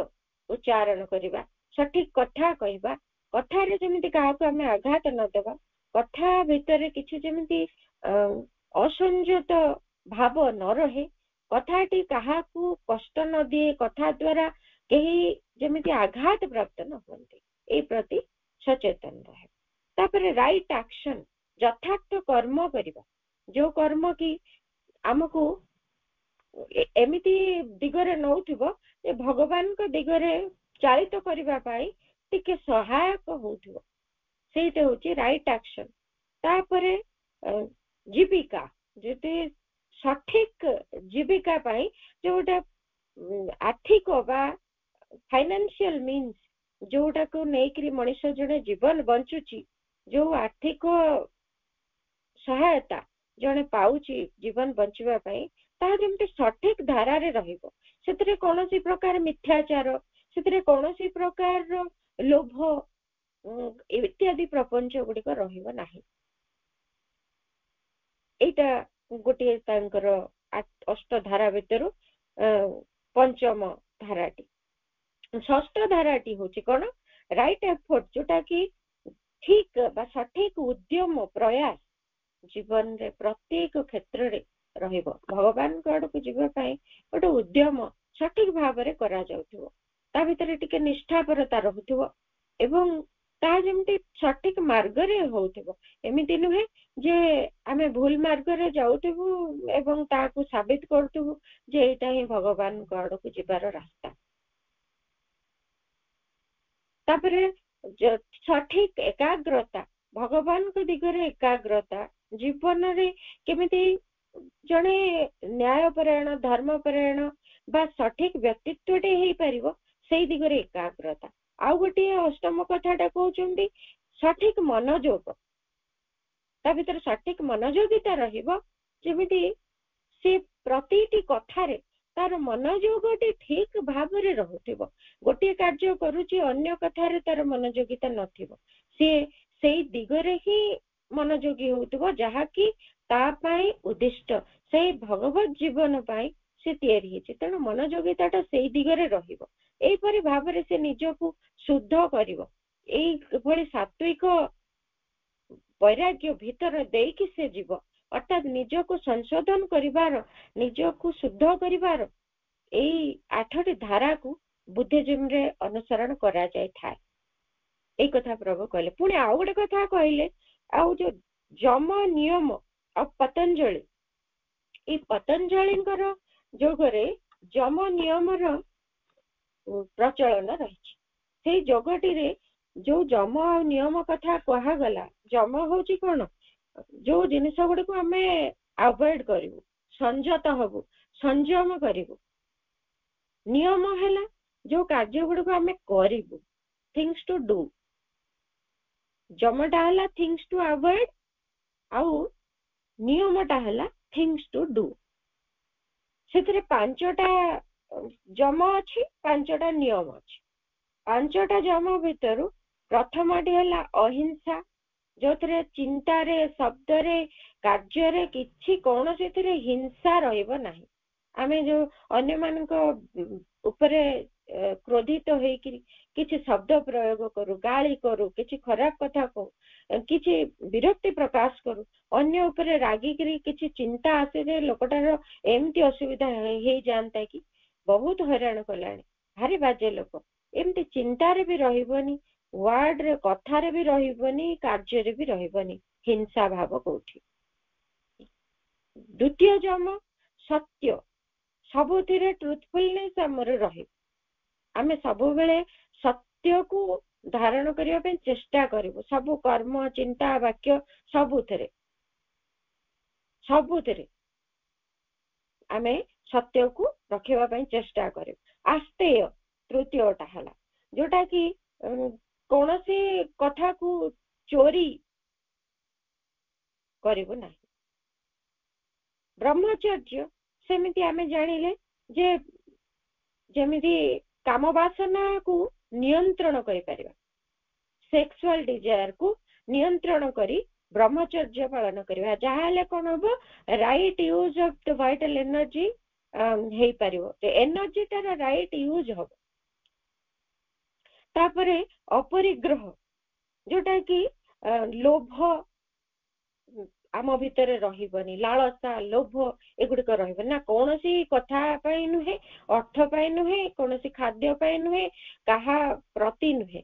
ଉଚ୍ଚାରଣ କରିବା, ସଠିକ କଥା କହିବା, କଥାରେ ଯେମିତି କାହାକୁ ଆମେ ଆଘାତ ନ ଦେବା, କଥା ଭିତରେ କିଛି ଯେମିତି ଅସଂଯତ ଭାବ ନ ରହେ, କଥାଟି କାହାକୁ କଷ୍ଟ ନ ଦିଏ, କଥା ଦ୍ୱାରା କେହି ଯେମିତି ଆଘାତ ପ୍ରାପ୍ତ ନ ହୁଅନ୍ତି, ଏଇ ପ୍ରତି ସଚେତନ ରହେ। ତାପରେ ରାଇଟ୍ ଆକ୍ସନ, ଯଥାର୍ଥ କର୍ମ କରିବା, ଯୋଉ କର୍ମ କି ଆମକୁ ଏମିତି ଦିଗରେ ନଉଥିବ ଯେ ଭଗବାନଙ୍କ ଦିଗରେ ଚାଳିତ କରିବା ପାଇଁ ଟିକେ ସହାୟକ ହଉଥିବ, ସେଇଟା ହଉଛି ରାଇଟ୍ ଆକ୍ସନ। ତାପରେ ଜୀବିକା, ଯଦି ସଠିକ ଜୀବିକା ପାଇଁ ଯୋଉଟା ଆର୍ଥିକ ବା ଫାଇନାନ୍ସିଆଲ ମିନ୍ସ, ଯୋଉଟାକୁ ନେଇକରି ମଣିଷ ଜଣେ ଜୀବନ ବଞ୍ଚୁଛି, ଯୋଉ ଆର୍ଥିକ ସହାୟତା ଜଣେ ପାଉଛି ଜୀବନ ବଞ୍ଚିବା ପାଇଁ, ତାହା ଯେମିତି ସଠିକ ଧାରାରେ ରହିବ, ସେଥିରେ କୌଣସି ପ୍ରକାର ମିଥ୍ୟାଚାର, ସେଥିରେ କୌଣସି ପ୍ରକାରର ଲୋଭ ଇତ୍ୟାଦି ପ୍ରପଞ୍ଚ ଗୁଡିକ ରହିବ ନାହିଁ। ଏଇଟା ଗୋଟିଏ ତାଙ୍କର ଅଷ୍ଟଧାରା ଭିତରୁ ପଞ୍ଚମ ଧାରାଟି। ଷଷ୍ଠ ଧାରାଟି ହଉଛି କ'ଣ? ରାଇଟ୍ ଏଫର୍ଟ, ଯୋଉଟା କି ଠିକ ବା ସଠିକ ଉଦ୍ୟମ ପ୍ରୟାସ ଜୀବନରେ ପ୍ରତ୍ୟେକ କ୍ଷେତ୍ରରେ ରହିବ। ଭଗବାନଙ୍କ ଆଡକୁ ଯିବା ପାଇଁ ଗୋଟେ ଉଦ୍ୟମ ସଠିକ ଭାବରେ କରାଯାଉଥିବ, ତା ଭିତରେ ଟିକେ ନିଷ୍ଠାପରତା ରହୁଥିବ ଏବଂ ତାହା ଯେମିତି ସଠିକ ମାର୍ଗରେ ହଉଥିବ। ଏମିତି ନୁହେଁ ଯେ ଆମେ ଭୁଲ ମାର୍ଗରେ ଯାଉଥିବୁ ଏବଂ ତାହାକୁ ସାବିତ କରୁଥିବୁ ଯେ ଏଇଟା ହିଁ ଭଗବାନଙ୍କ ଆଡକୁ ଯିବାର ରାସ୍ତା। ତାପରେ ସଠିକ ଏକାଗ୍ରତା, ଭଗବାନଙ୍କ ଦିଗରେ ଏକାଗ୍ରତା ଜୀବନରେ କେମିତି ଜଣେ ନ୍ୟାୟପରାୟଣ, ଧର୍ମପରାୟଣ ବା ସଠିକ ବ୍ୟକ୍ତିତ୍ୱଟେ ହେଇପାରିବ, ସେଇ ଦିଗରେ ଏକାଗ୍ରତା। ଆଉ ଗୋଟିଏ ଅଷ୍ଟମ କଥାଟା କହୁଛନ୍ତି ସଠିକ ମନୋଯୋଗ। ତା ଭିତରେ ସଠିକ ମନୋଯୋଗିତା ରହିବ, ଯେମିତି ସେ ପ୍ରତିଟି କଥାରେ ତାର ମନୋଯୋଗଟି ଠିକ ଭାବରେ ରହୁଥିବ। ଗୋଟିଏ କାର୍ଯ୍ୟ କରୁଛି, ଅନ୍ୟ କଥାରେ ତାର ମନୋଯୋଗିତା ନଥିବ, ସିଏ ସେଇ ଦିଗରେ ହିଁ ମନୋଯୋଗୀ ହଉଥିବ ଯାହାକି ତା ପାଇଁ ଉଦ୍ଦିଷ୍ଟ, ସେଇ ଭଗବତ ଜୀବନ ପାଇଁ ସେ ତିଆରି ହେଇଛି। ତେଣୁ ମନୋଯୋଗିତାଟା ସେଇ ଦିଗରେ ରହିବ। ଏଇପରି ଭାବରେ ସେ ନିଜକୁ ଶୁଦ୍ଧ କରିବ। ଏଇଭଳି ସାତ୍ବିକ ବୈରାଗ୍ୟ ଭିତରେ ଦେଇକି ସେ ଯିବ, ଅର୍ଥାତ୍ ନିଜକୁ ସଂଶୋଧନ କରିବାର, ନିଜକୁ ଶୁଦ୍ଧ କରିବାର ଏଇ 8ଟି ଧାରାକୁ ବୁଦ୍ଧିଜିମରେ ଅନୁସରଣ କରାଯାଇଥାଏ। ଏଇ କଥା ପ୍ରଭୁ କହିଲେ। ପୁଣି ଆଉ ଗୋଟେ କଥା କହିଲେ, ଆଉ ଯୋଉ ଯମ ନିୟମ ଆଉ ପତଞ୍ଜଳି, ଏଇ ପତଞ୍ଜଳିଙ୍କର ଯୋଗରେ ଯମ ନିୟମର ପ୍ରଚଳନ ରହିଛି। ସେଇ ଯୋଗଟିରେ ଯୋଉ ଯମ ଆଉ ନିୟମ କଥା କୁହାଗଲା, ଯମ ହଉଛି କଣ, ଯୋଉ ଜିନିଷ ଗୁଡିକୁ ଆମେ ଆଭଏଡ କରିବୁ, ସଂଯତ ହବୁ, ସଂଯମ କରିବୁ। ନିୟମ ହେଲା ଯୋଉ କାର୍ଯ୍ୟ ଗୁଡିକୁ ଆମେ କରିବୁ, ଥିଙ୍ଗସ୍ ଟୁ ଡୁ। ଯମଟା ହେଲା ଥିଙ୍ଗସ୍ ଟୁ ଆଭଏଡ, ଆଉ ନିୟମଟା ହେଲା ଥିଙ୍ଗସ୍ ଟୁ ଡୁ। ସେଥିରେ 5ଟା ଯମ ଅଛି, 5ଟା ନିୟମ ଅଛି। 5ଟା ଯମ ଭିତରୁ ପ୍ରଥମଟି ହେଲା ଅହିଂସା, ଯୋଉଥିରେ ଚିନ୍ତାରେ, ଶବ୍ଦରେ, କାର୍ଯ୍ୟରେ କିଛି କୌଣସିଥିରେ ହିଂସା ରହିବ ନାହିଁ। ଆମେ ଯୋଉ ଅନ୍ୟମାନଙ୍କ ଉପରେ କ୍ରୋଧିତ ହେଇକିରି କିଛି ଶବ୍ଦ ପ୍ରୟୋଗ କରୁ, ଗାଳି କରୁ, କିଛି ଖରାପ କଥା କହୁ, କିଛି ବିରକ୍ତି ପ୍ରକାଶ କରୁ, ଅନ୍ୟ ଉପରେ ରାଗିକିରି କିଛି ଚିନ୍ତା ଆସେ ଯେ ଲୋକଟାର ଏମିତି ଅସୁବିଧା ହେଇଯାଆନ୍ତା କି, ବହୁତ ହଇରାଣ କଲାଣି, ଭାରି ବାଜେ ଲୋକ, ଏମିତି ଚିନ୍ତାରେ ବି ରହିବନି, ୱାର୍ଡରେ, କଥାରେ ବି ରହିବନି, କାର୍ଯ୍ୟରେ ବି ରହିବନି ହିଂସା ଭାବ କୋଉଠି। ଦ୍ୱିତୀୟ ଯମ ସତ୍ୟ, ସବୁଥିରେ ଟ୍ରୁଥଫୁଲନେସ୍ ଆମର ରହିବ। ଆମେ ସବୁବେଳେ ସତ୍ୟକୁ ଧାରଣ କରିବା ପାଇଁ ଚେଷ୍ଟା କରିବୁ, ସବୁ କର୍ମ, ଚିନ୍ତା, ବାକ୍ୟ ସବୁଥିରେ ଆମେ ସତ୍ୟକୁ ରଖିବା ପାଇଁ ଚେଷ୍ଟା କରିବୁ। ଆସ୍ତେୟ ତୃତୀୟଟା ହେଲା, ଯୋଉଟା କି କୌଣସି କଥାକୁ ଚୋରି କରିବୁ ନାହିଁ। ବ୍ରହ୍ମଚର୍ଯ୍ୟ ସେମିତି ଆମେ ଜାଣିଲେ ଯେ ଯେମିତି କାମ ବାସନାକୁ ନିୟନ୍ତ୍ରଣ କରିପାରିବା, ସେକ୍ସୁଆଲ ଡିଜାୟାରକୁ ନିୟନ୍ତ୍ରଣ କରି ବ୍ରହ୍ମଚର୍ଯ୍ୟ ପାଳନ କରିବା, ଯାହା ହେଲେ କଣ ହବ, right use of the vital energy ହେଇପାରିବ, ଏନର୍ଜିଟାର ରାଇଟ୍ ୟୁଜ ହବ। ତାପରେ ଅପରିଗ୍ରହ, ଯୋଉଟା କି ଲୋଭ ଆମ ଭିତରେ ରହିବନି, ଲାଳସା, ଲୋଭ ଏଗୁଡିକ ରହିବନି ନା, କୌଣସି କଥା ପାଇଁ ନୁହେଁ, ଅର୍ଥ ପାଇଁ ନୁହେଁ, କୌଣସି ଖାଦ୍ୟ ପାଇଁ ନୁହେଁ, କାହା ପ୍ରତି ନୁହେଁ,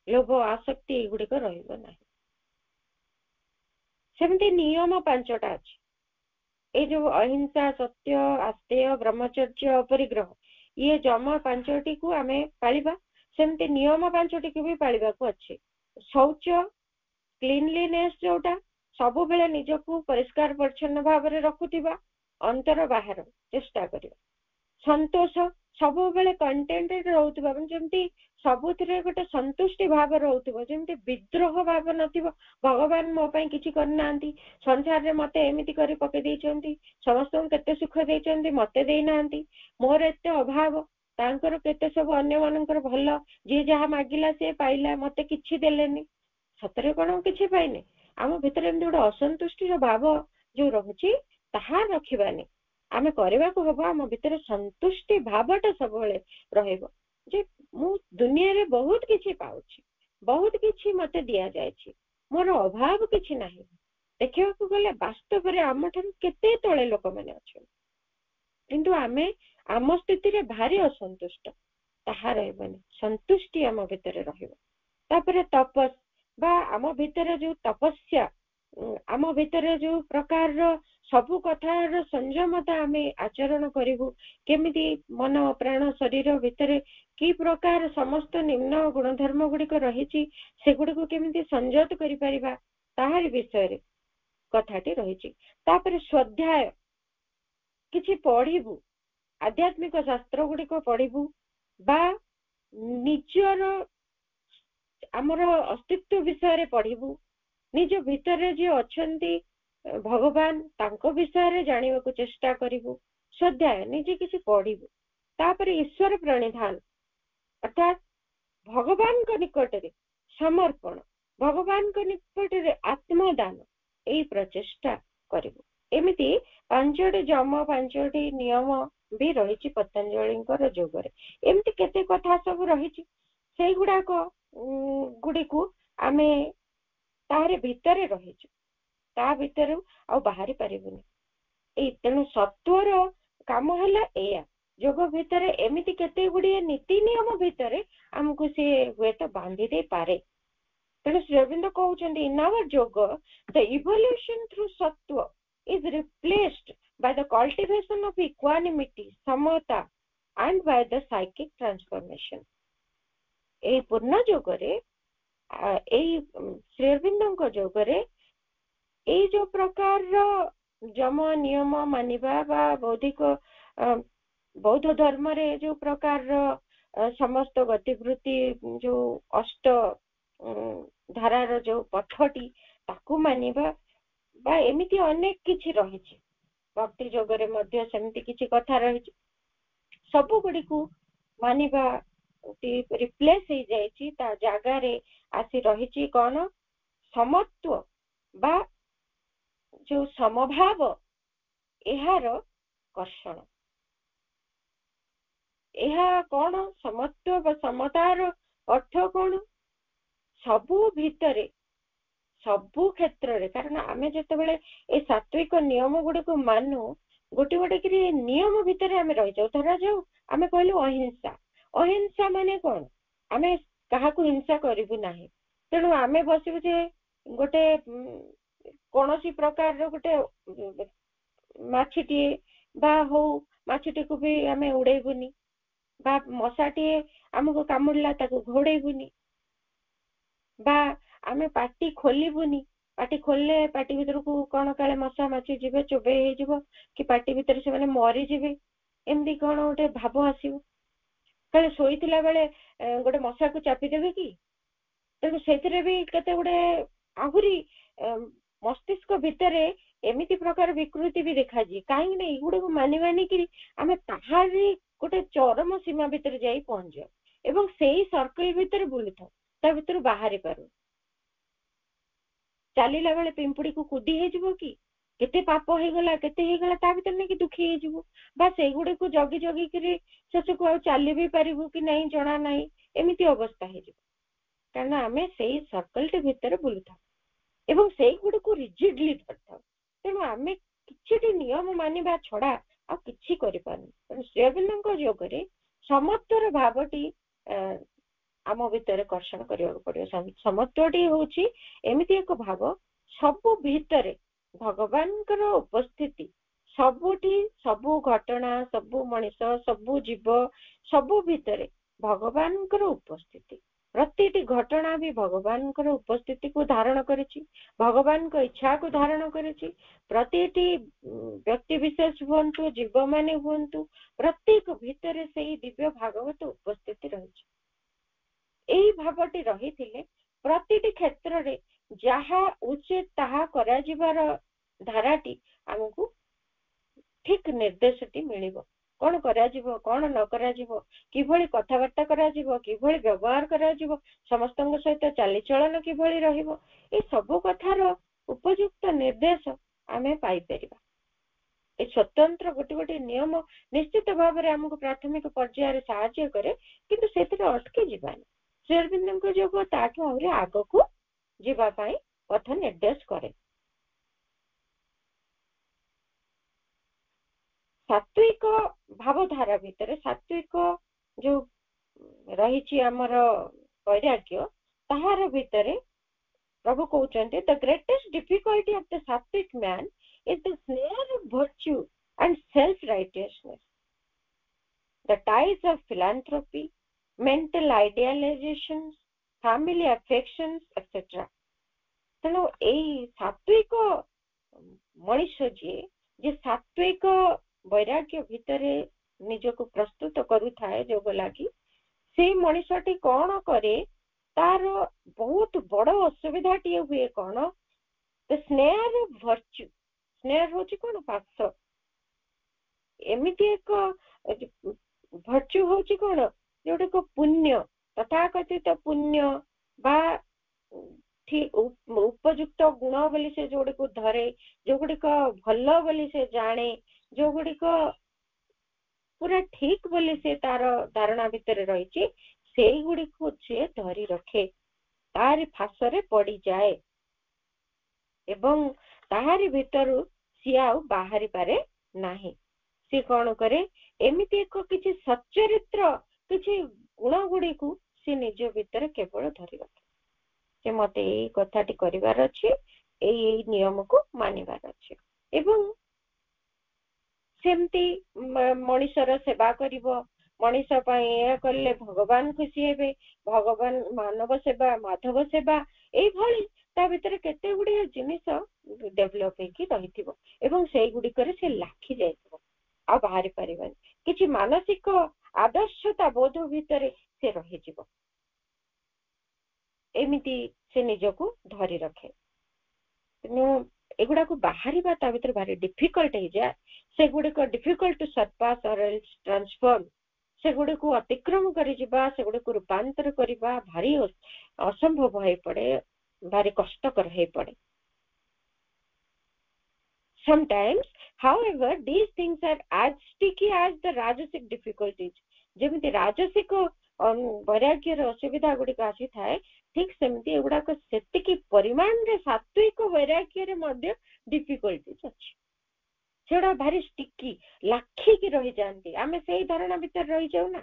ଲୋଭ, ଆସକ୍ତି ଏଗୁଡିକ ରହିବ ନାହିଁ। ସେମିତି ନିୟମ 5ଟା ଅଛି। ଏଇ ଯୋଉ ଅହିଂସା, ସତ୍ୟ, ଆସ୍ତେୟ, ବ୍ରହ୍ମଚର୍ଯ୍ୟ, ଅପରିଗ୍ରହ, ଇଏ ଯମ 5ଟିକୁ ଆମେ ପାଳିବା, ସେମିତି ନିୟମ 5ଟିକୁ ବି ପାଳିବାକୁ ଅଛି। ଶୌଚ, କ୍ଲିନଲିନେସ୍, ଯୋଉଟା ସବୁବେଳେ ନିଜକୁ ପରିଷ୍କାର ପରିଚ୍ଛନ୍ନ ଭାବରେ ରଖୁଥିବା, ଅନ୍ତର ବାହାର ଚେଷ୍ଟା କରିବା। ସନ୍ତୋଷ, ସବୁବେଳେ କଣ୍ଟେଣ୍ଟେଡ ରହୁଥିବା, ଯେମିତି ସବୁଥିରେ ଗୋଟେ ସନ୍ତୁଷ୍ଟି ଭାବ ରହୁଥିବ, ଯେମିତି ବିଦ୍ରୋହ ଭାବ ନଥିବ, ଭଗବାନ ମୋ ପାଇଁ କିଛି କରିନାହାନ୍ତି, ସଂସାରରେ ମତେ ଏମିତି କରି ପକେଇ ଦେଇଛନ୍ତି, ସମସ୍ତଙ୍କୁ କେତେ ସୁଖ ଦେଇଛନ୍ତି, ମତେ ଦେଇନାହାନ୍ତି, ମୋର ଏତେ ଅଭାବ, ତାଙ୍କର କେତେ ସବୁ ଅନ୍ୟମାନଙ୍କର ଭଲ, ଯିଏ ଯାହା ମାଗିଲା ସିଏ ପାଇଲା, ମତେ କିଛି ଦେଲେନି, ସତରେ କଣ କିଛି ପାଇନି। ଆମ ଭିତରେ ଏମିତି ଗୋଟେ ଅସନ୍ତୁଷ୍ଟିର ଭାବ ଯୋଉ ରହୁଛି, ତାହା ରଖିବାନି। ଆମେ କରିବାକୁ ହବ ଆମ ଭିତରେ ସନ୍ତୁଷ୍ଟି ଭାବଟା ସବୁବେଳେ ରହିବ, ଯେ ମୁଁ ଦୁନିଆରେ ବହୁତ କିଛି ପାଉଛି, बहुत किछि मते दिया जायछि मोर अभाव किछि नाही देखिବାକୁ गले वास्तव रे आम ठाରୁ केते तळे लोक माने अछन किंतु आमे आम स्थिति रे भारी असंतुष्ट ताहा रहबनी संतुष्टि आम भितरे रहइबो तापरे तपस बा आम भितरे जो तपस्या आम भितरे जो प्रकार सबु कथार संयमता आमे आचरण करिबु केमिति मन प्राण शरीर भितरे की प्रकार समस्त निम्न गुणधर्म गुड़िक रही सेगुड़ी केमिति संयत करि परिबा ताहारी विषय रे कथाटी रही तापरे स्वाध्याय किछि पढ़िबु आध्यात्मिक शास्त्र गुड़िक पढ़िबु बा निजर आमर अस्तित्व विषय रे पढ़िबु निज भितर जे अछंती भगवान तांको विषय रे जानिबा को चेष्टा करिबु स्वाध्याय निजे किछि पढ़िबु तापरे ईश्वर प्रणिधान अर्थात भगवान को निकट रे समर्पण भगवान को निकट रे आत्मदान एई प्रचेष्टा करिबु एमिति पांचटी जम पांचटी नियम भी रही पतंजलि जोग एमती केते कथा सब रही से गुड़ाक गुड़ी को आमे तारे भितरे रही ता भितर आ बाहरी पारिबुनी तेणु सत्वर काम है एया जोग भितर एमिति केते गुड़िए नीति नियम भितर आमको सी हुए तो बांधी दे पारे तेणु श्री अरविंद कहउछन्ति इन आवर जोग द इवोल्यूशन थ्रू सत्व is replaced by the cultivation of equanimity, samata and by the psychic transformation. ए पूर्ण जोगरे ए श्री अरविंदଙ୍କ जोगरे ए जो प्रकार जम नियम मानिबा बा बौद्धिक बौद्ध धर्म रे जो प्रकार समस्त गतिवृत्ति जो अष्ट धारार जो पथटी ताकू मानिबा बा एमिति अनेक किछि रहिछि भक्ति जोगरे मध्य सेमिति किछि कथा रहिछि सब गुडी को मानिबा रिप्लेस हो जाइछि ता जागा रे आसी रहिछि कोन समत्व बा जो समभाव एहार कर्षण एहा कोन समत्व बा समतार अर्थ कोन सबु भितरे सबु क्षेत्र रे कारण आमे जते बेले ए सात्विक नियम गुडी को मानु गोटे गोटे करी नियम भितर आमे रहि जाऊ धरा जाऊ आमे कहलु अहिंसा अहिंसा माने कोन आमे काहा को हिंसा करिबु नाही तेनु आमे बसिबु जे गोटे कोनोसी प्रकार रो गोटे माछिटी बा हो माछिटी को भी आमे उड़ेबुनी बा मशाटी हमको कामुडला ताको घोड़ेबुनी बा आमे पाटी खोलिबुनी पाटी खोलले पाटी भीतर को कोन काले मशा माछी जिवे चोबे हे जिवो कि पाटी भीतर से माने मरि जिवे एमदी कोन ओटे भाव आसीबो काले सोइतिला बेले गोटे मशा को चापी देबे कि तेनु सेतिरे भी कते गोटे आहुरी मस्तिष्क भितरे एमिति प्रकार विकृति भी देखा जी काहे नै गुडे को मानि मानि कि आमे ताहारी गोटे चरम सीमा भितर जाई पहुंच जाऊ एवं सेही सर्कल भितर बुलुथा ता भितर बाहरी पारू चलीला बेले पिंपुड़ी को कुदी हे जिवो कि केते पाप हे गला केते हे गला ता भितर नै कि दुखी हे जिवो बा सेही गुडे को जगी जगी करी सच को चली भी पारिबो कि नहीं जणा नहीं एमिति अवस्था हे जिवो कारण आमे सेही सर्कल टे भितर बुलुथा एवं सेही गुडे को रिजिडली धरता तेणु आमे किछिटी नियम मानिबा छडा आ किछि करि पारु श्री अरविंदଙ୍କ जोगरे समत्वर भावटी आम भितर कर्षण करिया पड़ियो समत्वटी होची एमिति एक भाव सबु भितरे भगवानकर उपस्थिति सबुठी सबु घटना सबु मनिष सबु जीव सबु भितरे भगवानकर उपस्थिति प्रतिटी घटना भी भगवानकर उपस्थिति को धारण करिछि भगवान को इच्छा को धारण करिछि प्रतिटी व्यक्ति विशेष हुंतु जीव माने हुंतु प्रत्येक भितरे सेही दिव्य भागवत उपस्थिति रहिछि एही भावटी रहिथिले प्रतिटी क्षेत्र रे जहा उचित ताहा करा जिवार धाराटी हमकु ठीक निर्देशटी मिलिबो कोन करा जिवो कोन न करा जिवो किभଳି कथावार्ता करा जिवो किभଳି व्यवहार करा जिवो समस्तଙ୍କ सहित चाली चलन किभଳି रहिबो ए सब कथार उपयुक्त निर्देश आमे पाई परिबा ए स्वतंत्र गोटे गोटे नियम निश्चित भाव रे हमकु प्राथमिक पर्याय रे सहायता करे किंतु सेतिरे अटके जिबानी ଶ୍ରୀ ଅରବିନ୍ଦଙ୍କ ଯୋଗ ତାଠୁ ଆହୁରି ଆଗକୁ ଯିବା ପାଇଁ ପଥ ନିର୍ଦ୍ଦେଶ କରେ। ସାତ୍विକ ଭାବଧାରା ଭିତରେ ସାତ୍विକ ଯୋଉ ରହିଛି ଆମର ବୈରାଗ୍ୟ, ତାହାର ଭିତରେ ପ୍ରଭୁ କହୁଛନ୍ତି the greatest difficulty of the sattvic man is the snare of virtue and self-righteousness, the ties of philanthropy, mental idealizations, family affections, etc. ତେଣୁ ଏଇ ସାତ୍ବିକ ମଣିଷ ଯିଏ ସାତ୍ବିକ ବୈରାଗ୍ୟ ଭିତରେ ନିଜକୁ ପ୍ରସ୍ତୁତ କରୁଥାଏ ଯୋଗ ଲାଗି, ସେଇ ମଣିଷଟି କଣ କରେ, ତାର ବହୁତ ବଡ ଅସୁବିଧାଟିଏ ହୁଏ କଣ, the snare of virtue, snare ହଉଛି କଣ, ପାଶ। ଏମିତି ଏକ ଭର୍ଚ୍ୟୁ ହଉଛି କଣ, ଯୋଉଟାକୁ ପୁଣ୍ୟ, ତଥାକଥିତ ପୁଣ୍ୟ ବା ଉପଯୁକ୍ତ ଗୁଣ ବୋଲି ସେ ଯୋଉଗୁଡ଼ିକୁ ଧରେ, ଯୋଉଗୁଡ଼ିକ ଭଲ ବୋଲି ସେ ଜାଣେ, ଯୋଉଗୁଡ଼ିକ ପୁରା ଠିକ ବୋଲି ସେ ତାର ଧାରଣା ଭିତରେ ରହିଛି, ସେଇଗୁଡ଼ିକୁ ସେ ଧରି ରଖେ, ତାରି ଫାଶରେ ପଡିଯାଏ ଏବଂ ତାହାରି ଭିତରୁ ସିଏ ଆଉ ବାହାରି ପାରେ ନାହିଁ। ସେ କଣ କରେ, ଏମିତି ଏକ କିଛି ସଚ୍ଚରିତ୍ର କିଛି ଗୁଣ ଗୁଡିକୁ ସେ ନିଜ ଭିତରେ କେବଳ ଧରି ରଖେ, ଯେ ମତେ ଏଇ କଥାଟି କରିବାର ଅଛି, ଏଇ ନିୟମକୁ ମାନିବାର ଅଛି। ଏବଂ ସେମିତି ମଣିଷର ସେବା କରିବ, ମଣିଷ ପାଇଁ ଏହା କଲେ ଭଗବାନ ଖୁସି ହେବେ, ଭଗବାନ ମାନବ ସେବା, ମାଧବ ସେବା, ଏଇଭଳି ତା ଭିତରେ କେତେ ଗୁଡିଏ ଜିନିଷ ଡେଭଲପ ହେଇକି ରହିଥିବ ଏବଂ ସେଇଗୁଡିକରେ ସେ ଲାଖି ଯାଇଥିବ, ଆଉ ବାହାରି ପାରିବନି। କିଛି ମାନସିକ ଆଦର୍ଶତା ବୋଧ ଭିତରେ ସେ ରହିଯିବ, ଏମିତି ସେ ନିଜକୁ ଧରି ରଖେ। ତେଣୁ ଏଗୁଡାକୁ ବାହାରିବା ତା ଭିତରେ ଭାରି ଡିଫିକଲ୍ଟ ହେଇଯାଏ, ସେଗୁଡିକ ଡିଫିକଲ୍ଟ ଟୁ ସରପାସ ଅର ଏଲ୍ସ ଟ୍ରାନ୍ସଫର୍ମ, ସେଗୁଡିକୁ ଅତିକ୍ରମ କରିଯିବା, ସେଗୁଡିକୁ ରୂପାନ୍ତର କରିବା ଭାରି ଅସମ୍ଭବ ହେଇପଡେ, ଭାରି କଷ୍ଟକର ହେଇପଡେ। Sometimes, however, these things are as sticky as the rajasic difficulties. ଯେମିତି ରାଜସିକ ବୈରାଗ୍ୟର ଅସୁବିଧା ଗୁଡିକ ଆସିଥାଏ, ଠିକ ସେମିତି ଏଗୁଡାକ ସେତିକି ପରିମାଣରେ ସାତ୍ବିକ ବୈରାଗ୍ୟରେ ମଧ୍ୟ ଡିଫିକଲ୍ଟିଜ ଅଛି। ସେଗୁଡା ଭାରି ଷ୍ଟିକି, ଲାଖିକି ରହିଯାଆନ୍ତି, ଆମେ ସେଇ ଧାରଣା ଭିତରେ ରହିଯାଉ ନା,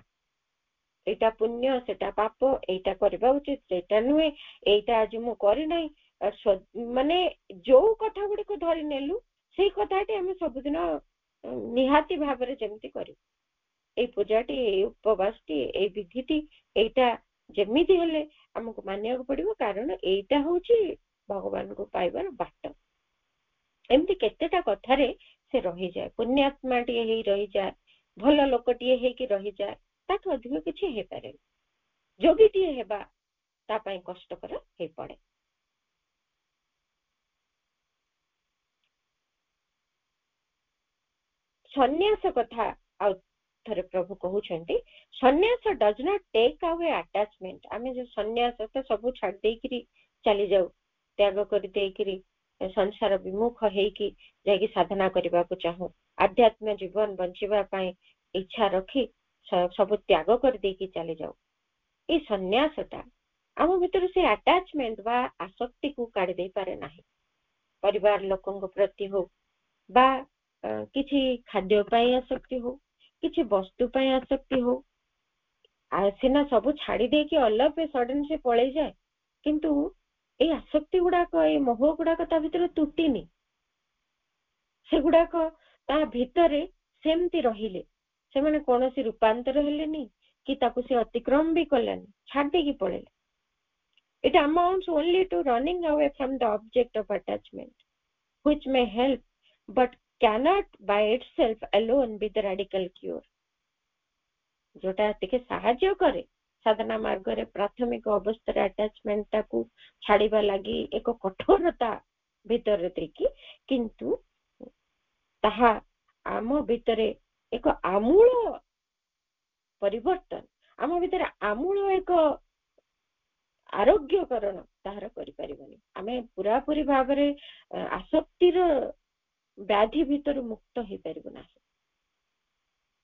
ଏଇଟା ପୁଣ୍ୟ, ସେଟା ପାପ, ଏଇଟା କରିବା ଉଚିତ, ସେଇଟା ନୁହେଁ, ଏଇଟା ଆଜି ମୁଁ କରିନାହିଁ, ମାନେ ଯୋଉ କଥା ଗୁଡିକ ଧରି ନେଲୁ ସେଇ କଥାଟି ଆମେ ସବୁଦିନ ନିହାତି ଭାବରେ ଯେମିତି କରିବୁ, ଏଇ ପୂଜାଟି, ଏଇ ଉପବାସଟି, ଏଇ ବିଧିଟି, ଏଇଟା ଯେମିତି ହେଲେ ଆମକୁ ମାନିବାକୁ ପଡିବ, କାରଣ ଏଇଟା ହଉଛି ଭଗବାନଙ୍କୁ ପାଇବାର ବାଟ। ଏମିତି କେତେଟା କଥାରେ ସେ ରହିଯାଏ, ପୁଣ୍ୟାତ୍ମାଟିଏ ହେଇ ରହିଯାଏ, ଭଲ ଲୋକଟିଏ ହେଇକି ରହିଯାଏ, ତାଠୁ ଅଧିକ କିଛି ହେଇପାରେନି। ଯୋଗୀଟିଏ ହେବା ତା ପାଇଁ କଷ୍ଟକର ହେଇପଡେ। ସନ୍ନ୍ୟାସ କଥା ଆଉ ଥରେ ପ୍ରଭୁ କହୁଛନ୍ତି, ସନ୍ନ୍ୟାସ does not take away attachment. ଆମେ ଯୋଉ ସନ୍ନ୍ୟାସ ତ ସବୁ ଛାଡି ଦେଇକିରି ଚାଲି ଯାଉ, ତ୍ୟାଗ କରି ଦେଇକିରି ସଂସାର ବିମୁଖ ହେଇକି ଯାଇକି ସାଧନା କରିବାକୁ ଚାହୁଁ, ଆଧ୍ୟାତ୍ମ ଜୀବନ ବଞ୍ଚିବା ପାଇଁ ଇଚ୍ଛା ରଖି ସବୁ ତ୍ୟାଗ କରିଦେଇକି ଚାଲି ଯାଉ। ଏଇ ସନ୍ନ୍ୟାସଟା ଆମ ଭିତରୁ ସେ ଆଟାଚମେଣ୍ଟ ବା ଆସକ୍ତିକୁ କାଢି ଦେଇପାରେ ନାହିଁ। ପରିବାର ଲୋକଙ୍କ ପ୍ରତି ହଉ ବା କିଛି ଖାଦ୍ୟ ପାଇଁ ଆସକ୍ତି ହଉ, କିଛି ବସ୍ତୁ ପାଇଁ ଆସକ୍ତି ହଉ, ସିନା ସବୁ ଛାଡି ଦେଇକି ଅଲ୍ ଅଫ୍ ଏ ସଡନ୍ ସେ ପଳେଇ ଯାଏ, କିନ୍ତୁ ଏଇ ଆସକ୍ତି ଗୁଡାକ, ଏଇ ମୋହ ଗୁଡାକ ତା ଭିତରେ ତୁଟିନି, ସେଗୁଡାକ ତା ଭିତରେ ସେମିତି ରହିଲେ, ସେମାନେ କୌଣସି ରୂପାନ୍ତର ହେଲେନି କି ତାକୁ ସେ ଅତିକ୍ରମ ବି କଲେନି, ଛାଡି ଦେଇକି ପଳେଇଲେ। It amounts only to running away from the object of attachment, which may help but cannot by itself alone be the radical cure. जोटा ଟିକେ ସାହାଯ୍ୟ କରେ ସାଧନା ମାର୍ଗରେ ପ୍ରାଥମିକ ଅବସ୍ଥାରେ ଆଟାଚମେଣ୍ଟ ଟାକୁ ଛାଡିବା ଲାଗି ଏକ କଠୋରତା ଭିତରେ ଦେଇକି, କିନ୍ତୁ ତାହା ଆମ ଭିତରେ ଏକ ଆମୂଳ ପରିବର୍ତ୍ତନ, ଆମ ଭିତରେ ଆମୂଳ ଏକ ଆରୋଗ୍ୟକରଣ ତାହାର କରିପାରିବନି। ଆମେ ପୁରାପୁରି ଭାବରେ ଆସକ୍ତିର ବ୍ୟାଧି ଭିତରୁ ମୁକ୍ତ ହେଇପାରିବୁ ନା,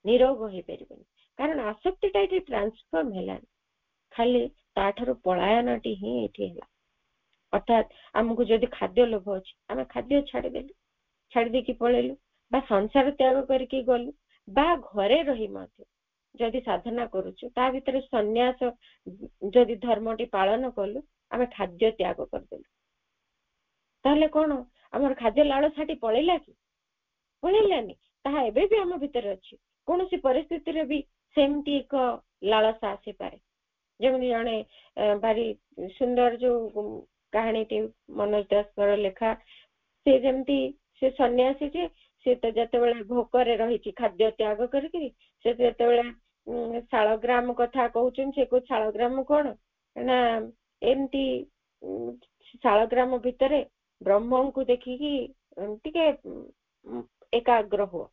ନିରୋଗ ହେଇପାରିବନି, କାରଣ ଆସକ୍ତିଟା ଏଠି ଟ୍ରାନ୍ସଫର୍ମ ହେଲାନି, ଖାଲି ତାଠାରୁ ପଳାୟନଟି ହିଁ ଏଠି ହେଲା। ଅର୍ଥାତ୍ ଆମକୁ ଯଦି ଖାଦ୍ୟ ଲୋଭ ଅଛି ଆମେ ଖାଦ୍ୟ ଛାଡ଼ିଦେଲୁ, ଛାଡ଼ି ଦେଇକି ପଳେଇଲୁ, ବା ସଂସାର ତ୍ୟାଗ କରିକି ଗଲୁ, ବା ଘରେ ରହି ମଧ୍ୟ ଯଦି ସାଧନା କରୁଛୁ ତା ଭିତରେ ସନ୍ନ୍ୟାସ ଯଦି ଧର୍ମଟି ପାଳନ କଲୁ, ଆମେ ଖାଦ୍ୟ ତ୍ୟାଗ କରିଦେଲୁ, ତାହେଲେ କ'ଣ ଆମର ଖାଦ୍ୟ ଲାଳସାଟି ପଳେଇଲା କି? ପଳେଇଲାନି। ତାହା ଏବେ ବି ଆମ ଭିତରେ ଅଛି। କୌଣସି ପରିସ୍ଥିତିରେ ବି ସେମିତି ଏକ ଲାଳସା ଆସିପାରେ। ଯେମିତି ଜଣେ ଭାରି ସୁନ୍ଦର ଯୋଉ କାହାଣୀଟି ମନୋଜ ଦାସଙ୍କର ଲେଖା, ସେ ଯେମିତି ସେ ସନ୍ନ୍ୟାସୀ ଯେ ସେ ତ ଯେତେବେଳେ ଭୋକରେ ରହିଛି ଖାଦ୍ୟ ତ୍ୟାଗ କରିକିରି, ସେ ଯେତେବେଳେ ଶାଳଗ୍ରାମ କଥା କହୁଛନ୍ତି, ସେ କହୁଛି ଶାଳଗ୍ରାମ କ'ଣ ନା ଏମିତି ଶାଳଗ୍ରାମ ଭିତରେ ବ୍ରହ୍ମଙ୍କୁ ଦେଖିକି ଟିକେ ଏକାଗ୍ର ହୁଅ।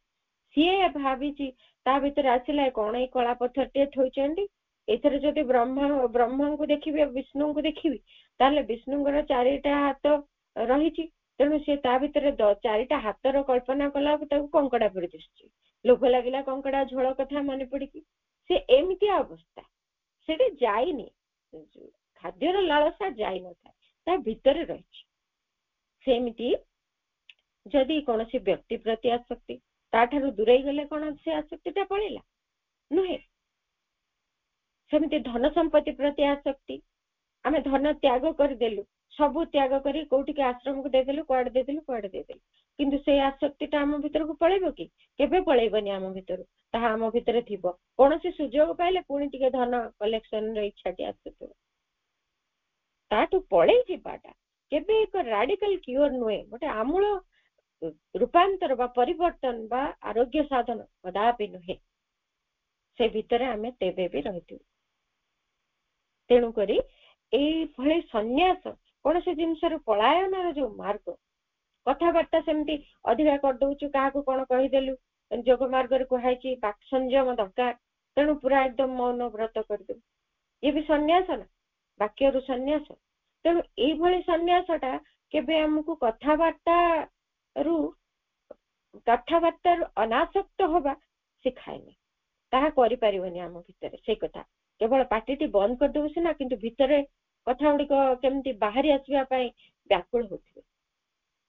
ସିଏ ଭାବିଛି ତା ଭିତରେ ଆସିଲା କ'ଣ ଏଇ କଳା ପଥରଟିଏ ଥୋଇଛନ୍ତି, ଏଥିରେ ଯଦି ବ୍ରହ୍ମଙ୍କୁ ଦେଖିବି, ବିଷ୍ଣୁଙ୍କୁ ଦେଖିବି, ତାହେଲେ ବିଷ୍ଣୁଙ୍କର 4ଟା ହାତ ରହିଛି, ତେଣୁ ସେ ତା ଭିତରେ 4ଟା ହାତର କଳ୍ପନା କଲାକୁ ତାକୁ କଙ୍କଡା ପରି ଦିଶୁଛି। ଲୋଭ ଲାଗିଲା କଙ୍କଡା ଝୋଳ କଥା ମନେ ପଡିକି ସେ ଏମିତି ଅବସ୍ଥା, ସେଠି ଯାଇନି, ଖାଦ୍ୟର ଲାଳସା ଯାଇନଥାଏ, ତା ଭିତରେ ରହିଛି। ସେମିତି ଯଦି କୌଣସି ବ୍ୟକ୍ତି ପ୍ରତି ଆସକ୍ତି, ତାଠାରୁ ଦୂରେଇ ଗଲେ କ'ଣ ସେ ଆସକ୍ତିଟା ପଳେଇଲା? ନୁହେଁ। ସେମିତି ଧନ ସମ୍ପତ୍ତି ପ୍ରତି ଆସକ୍ତି, ଆମେ ଧନ ତ୍ୟାଗ କରିଦେଲୁ, ସବୁ ତ୍ୟାଗ କରି କୋଉଠିକି ଆଶ୍ରମକୁ ଦେଇଦେଲୁ, କୁଆଡେ ଦେଇଦେଲୁ, କିନ୍ତୁ ସେଇ ଆସକ୍ତିଟା ଆମ ଭିତରକୁ ପଳେଇବ କି? କେବେ ପଳେଇବନି ଆମ ଭିତରୁ। ତାହା ଆମ ଭିତରେ ଥିବ। କୌଣସି ସୁଯୋଗ ପାଇଲେ ପୁଣି ଟିକେ ଧନ କଲେକ୍ସନର ଇଚ୍ଛାଟି ଆସୁଥିବ। ତାଠୁ ପଳେଇ ଯିବାଟା କେବେ ଏକ ରାଡିକାଲ କ୍ୟୁର ନୁହେଁ, ଗୋଟେ ଆମୂଳ ରୂପାନ୍ତର ବା ପରିବର୍ତ୍ତନ ବା ଆରୋଗ୍ୟ ସାଧନ କଦାପି ନୁହେଁ। ସେ ଭିତରେ ଆମେ ତେବେ ବି ରହିଥିବୁ। ତେଣୁକରି ଏଇଭଳି ସନ୍ନ୍ୟାସ, କୌଣସି ଜିନିଷରୁ ପଳାୟନର ଯୋଉ ମାର୍ଗ, କଥାବାର୍ତ୍ତା ସେମିତି ଅଧିକା କରିଦଉଛୁ, କାହାକୁ କ'ଣ କହିଦେଲୁ, ଯୋଗ ମାର୍ଗରେ କୁହାଯାଇଛି ବାକ୍ ସଂଯମ ଦରକାର, ତେଣୁ ପୁରା ଏକଦମ ମୌନ ବ୍ରତ କରିଦେବୁ, ଇଏ ବି ସନ୍ନ୍ୟାସ ନା, ବାକ୍ୟରୁ ସନ୍ନ୍ୟାସ। ତେଣୁ ଏଇଭଳି ସନ୍ନ୍ୟାସଟା କେବେ ଆମକୁ କଥାବାର୍ତ୍ତାରୁ ଅନାସକ୍ତ ହବା ଶିଖାଏନି। ତାହା କରିପାରିବନି ଆମ ଭିତରେ। ସେଇ କଥା କେବଳ ପାଟିଟି ବନ୍ଦ କରିଦେବୁ ସିନା, କିନ୍ତୁ ଭିତରେ କଥା ଗୁଡ଼ିକ କେମିତି ବାହାରି ଆସିବା ପାଇଁ ବ୍ୟାକୁଳ ହଉଥିବେ।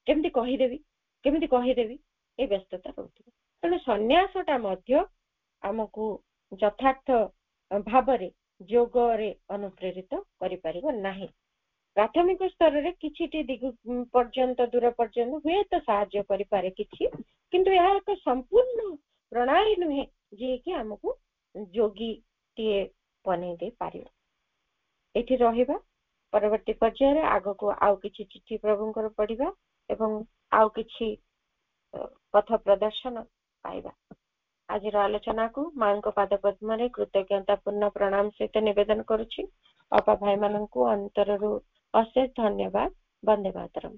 କେମିତି କହିଦେବି ଏ ବ୍ୟସ୍ତତା ରହୁଥିବ। ତେଣୁ ସନ୍ନ୍ୟାସଟା ମଧ୍ୟ ଆମକୁ ଯଥାର୍ଥ ଭାବରେ ଯୋଗରେ ଅନୁପ୍ରେରିତ କରିପାରିବ ନାହିଁ। ପ୍ରାଥମିକ ସ୍ତରରେ କିଛିଟି ଦିଗ ପର୍ଯ୍ୟନ୍ତ, ଦୂର ପର୍ଯ୍ୟନ୍ତ ହୁଏତ ସାହାଯ୍ୟ କରିପାରେ କିଛି, କିନ୍ତୁ ଏହା ଏକ ସମ୍ପୂର୍ଣ୍ଣ ପ୍ରଣାଳୀ ନୁହେଁ ଯିଏକି ଆମକୁ ଯୋଗୀଟିଏ ବନେଇ ଦେଇ ପାରିବ। ଏଠି ରହିବା, ପରବର୍ତ୍ତୀ ପର୍ଯ୍ୟାୟରେ ଆଗକୁ ଆଉ କିଛି ଚିଠି ପ୍ରଭୁଙ୍କର ପଢିବା ଏବଂ ଆଉ କିଛି ପଥ ପ୍ରଦର୍ଶନ ପାଇବା। ଆଜିର ଆଲୋଚନାକୁ ମାଙ୍କ ପାଦ ପଦ୍ମରେ କୃତଜ୍ଞତା ପୂର୍ଣ୍ଣ ପ୍ରଣାମ ସହିତ ନିବେଦନ କରୁଛି। ଅପା ଭାଇମାନଙ୍କୁ ଅନ୍ତରରୁ ଅଶେଷ ଧନ୍ୟବାଦ। ବନ୍ଦେ ମାତରମ୍।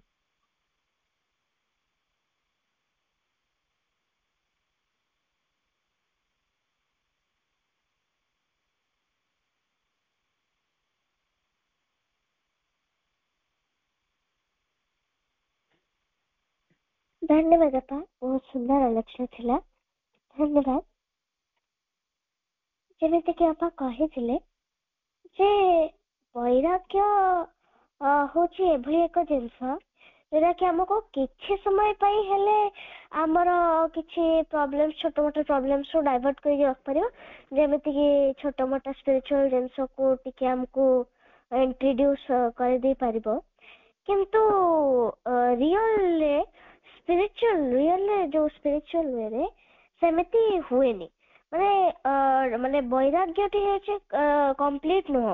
ଧନ୍ୟବାଦ ଅପା, ବହୁତ ସୁନ୍ଦର ଆଲୋଚନା ଥିଲା। ଧନ୍ୟବାଦ। ଯେମିତିକି ଅପା କହିଥିଲେ ଯେ ବୈରାଗ୍ୟ ହଉଛି ଏଭଳି ଏକ ଜିନିଷ ଯୋଉଟା କି ଆମକୁ କିଛି ସମୟ ପାଇଁ ହେଲେ ଆମର କିଛି ପ୍ରୋବ୍ଲେମ, ଛୋଟ ମୋଟ ପ୍ରୋବ୍ଲେମ୍ସରୁ ଡାଇଭର୍ଟ କରିକି ରଖିପାରିବ। ଯେମିତିକି ଛୋଟ ମୋଟ ସ୍ପିରିଚୁଆଲ ଜିନିଷକୁ ଟିକେ ଆମକୁ ଇଣ୍ଟ୍ରୋଡ୍ୟୁସ କରିଦେଇ ପାରିବ। କିନ୍ତୁ ରିଅଲରେ ଯୋଉ ସ୍ପିରିଚୁଆଲ ୱେରେ ସେମିତି ହୁଏନି। ମାନେ ବୈରାଗ୍ୟଟି ହେଉଛି କମ୍ପ୍ଲିଟ ନୁହଁ,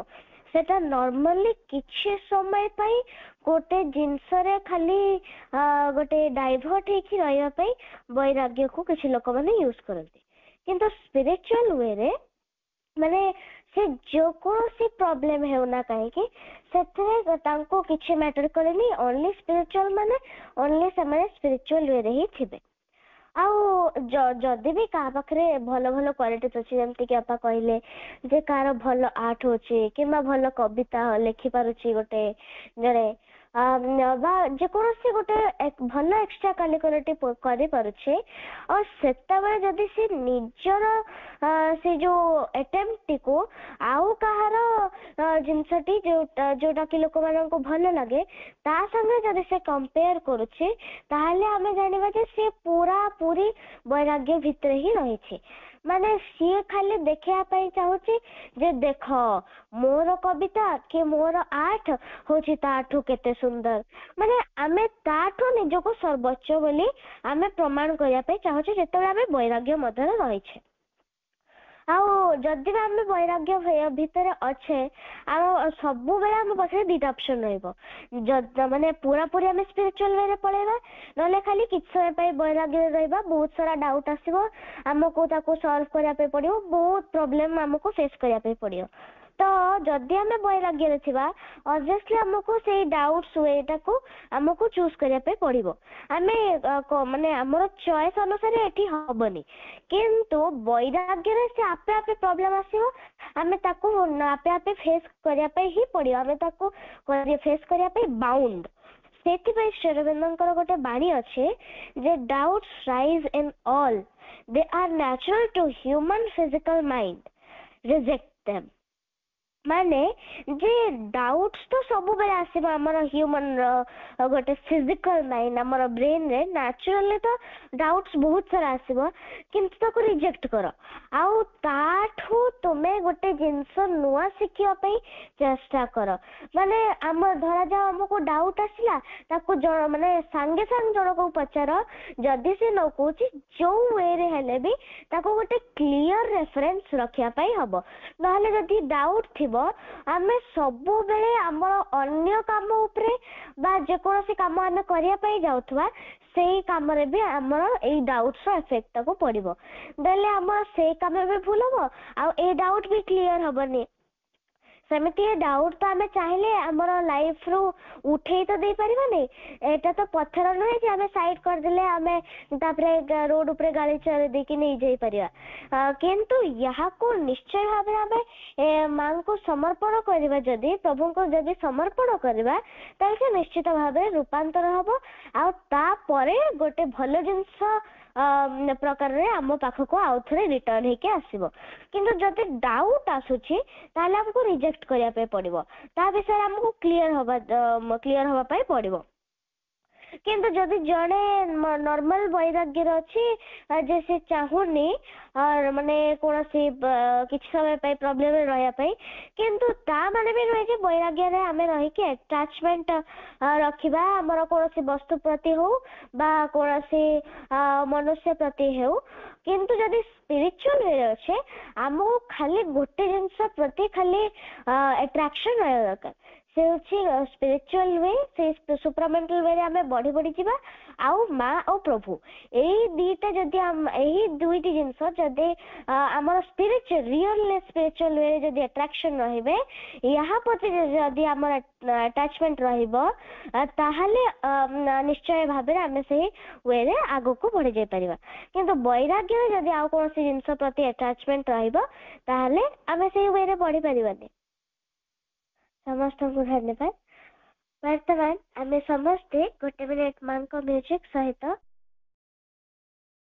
ସେଟା ନର୍ମାଲି କିଛି ସମୟ ପାଇଁ ଗୋଟେ ଜିନିଷରେ ଖାଲି ଗୋଟେ ଡାଇଭର୍ଟ ହେଇକି ରହିବା ପାଇଁ ବୈରାଗ୍ୟକୁ କିଛି ଲୋକମାନେ ୟୁଜ କରନ୍ତି। କିନ୍ତୁ ସ୍ପିରିଚୁଆଲ ୱେରେ ମାନେ ସେ ଯେକୌଣସି ପ୍ରୋବ୍ଲେମ ହେଉନା କାହିଁକି ସେଥିରେ ତାଙ୍କୁ କିଛି ମ୍ୟାଟର କରେନି। ଓନ୍ଲି ସ୍ପିରିଚୁଆଲ ମାନେ ଓନ୍ଲି ସେମାନେ ସ୍ପିରିଚୁଆଲ ୱେରେ ହିଁ ଥିବେ। ଆଉ ଯଦି ବି କାହା ପାଖରେ ଭଲ ଭଲ କ୍ୱାଲିଟିଜ ଅଛି, ଯେମିତିକି ଆପା କହିଲେ ଯେ କାହାର ଭଲ ଆର୍ଟ ହଉଛି କିମ୍ବା ଭଲ କବିତା ଲେଖିପାରୁଛି ଗୋଟେ ଜଣେ, ବା ଯେକୌଣସି ଗୋଟେ ଭଲ ଏକ୍ସଟ୍ରା କାରିକୁଲାର କରିପାରୁଛି, ଆଉ ସେତେବେଳେ ଯଦି ସେ ନିଜର से जो अटेम्प्ट को आउ कहार जिनसटी जोटा कि लोक मानक भल लगे ता संगे जदि से कंपेयर करुचे ताहले आमे जानिबा जे से पूरा पूरी वैराग्य भितर ही रही माने सी खाली देखा चाहूची जे देख मोर कविता कि मोर आर्ट होची ताठू केते सुंदर माने आमे ताठू निजको सर्वोच्च बोली आमे प्रमाण करिया पे चाहूचे जेतेबेले आमे वैराग्य मध्य रही आउ जदि आम वैराग्य भितर अच्छे आ सब बेले आम पाखे दुटा ऑप्शन रहिबो माने पूरा पूरी आम स्पिरिचुअल वे रे पळेबा नले खाली किछ समय वैराग्य रहिबा बहुत सारा डाउट आसीबो हमको ताको सॉल्व करिया पे पड़ियो बहुत प्रॉब्लम हमको फेस करिया पे पड़ियो तो जदि आम वैराग्य थिबा ऑब्वियसली हमको से डाउट्स वेटा को हमको चूज करिया पे पड़िबो आमे माने हमर चॉइस अनुसार एठी हबनी किंतु वैराग्य रे से आपे आपे प्रॉब्लम आसीबो आमे ताको आपे आपे फेस करिया पे ही पड़ियो आमे ताको फेस करिया पे बाउंड सेति श्री अरविंदंकर गोटे बाणी अच्छे जे doubts rise in all they are natural to human physical mind reject them माने जे डाउट्स तो सब बेले आसीबो हमर ह्यूमन गोटे फिजिकल माइंड हमर ब्रेन रे नेचुरली तो डाउट्स बहुत सारा आसीबो किंतु ताको रिजेक्ट करो आउ ताठू तुमे गोटे जिंस नुआ शिखिया पे चेष्टा करो माने हम धरा जा हमको डाउट आसिला ताको माने संगे संग जण को पचार जदी से न कहूची जो वे रे हेले भी ताको गोटे क्लियर रेफरेंस रखिया पई हबो नहले जदी डाउट थी आमे सबु बेले हमर अन्य काम उपरे बा जे कोनोसी काम आमे करिया पई जाउथवा सेही काम रे भी हमर ए डाउट्स इफेक्ट को पड़िबो देले हमर से काम भी भूल हबो आ ए डाउट भी क्लियर हबनी सेमिति डाउट तो आमे चाहिले हमर लाइफ रो उठेई तो दे परिबानी एटा तो पत्थर नहे जे आमे साइड कर देले आमे तापरे रोड ऊपर गाड़ी चले दे कि नहीं जाई परिबा किंतु यहा को निश्चय भाबे आमे मां को समर्पण करबा जदी प्रभु को जदी समर्पण करबा ताके निश्चित भाबे रूपांतर हबो आ ता परे गोटे भलो जिंस प्रकार रे हम पाख को आउ थरे रिटर्न हेके आसीबो किंतु जदी डाउट आसुची ताले हमको रिजेक्ट करिया पे पड़िबो ता विषय हमको क्लियर हवा पाई पड़िबो किंतु जदि जड़े नॉर्मल वैराग्य अच्छी जैसे चाहूनी और माने कौन सी किछ समय पे प्रॉब्लम रहा किंतु ता माने भी रहे वैराग्य रे आमे रही के अटैचमेंट रखिबा हमर कौन सी वस्तु प्रति हो बा कौन सी मनुष्य प्रति हो किंतु जदि स्पिरिचुअल वे अच्छे हमको खाली गोटे जिनस प्रति खाली अट्रैक्शन रहा दरकार से स्पिरिचुअल वे से सुप्रामेंटल वे रे आमे बढ़ी बढ़ी जीवा आउ माँ और प्रभु एही दीटा जदि एही दुईटी जिंस जदि हमर स्पिरिचुअल रियल स्पिरिचुअल वे रे जदि अट्रैक्शन रहिबे यहाँ प्रति जदि हमर अटैचमेंट रहिबो ताहाले निश्चय भाबे आमे से वे रे आगो को बढ़ी जाई परिबा किंतु वैराग्य जदि आउ कोनोसी जिंस प्रति अटैचमेंट रहिबो ताहाले आमे से वे रे बढ़ी परिबानी समस्त को धन्यवाद वर्तमान आमे समस्ते गोटे मिनिट मान को म्यूजिक सहित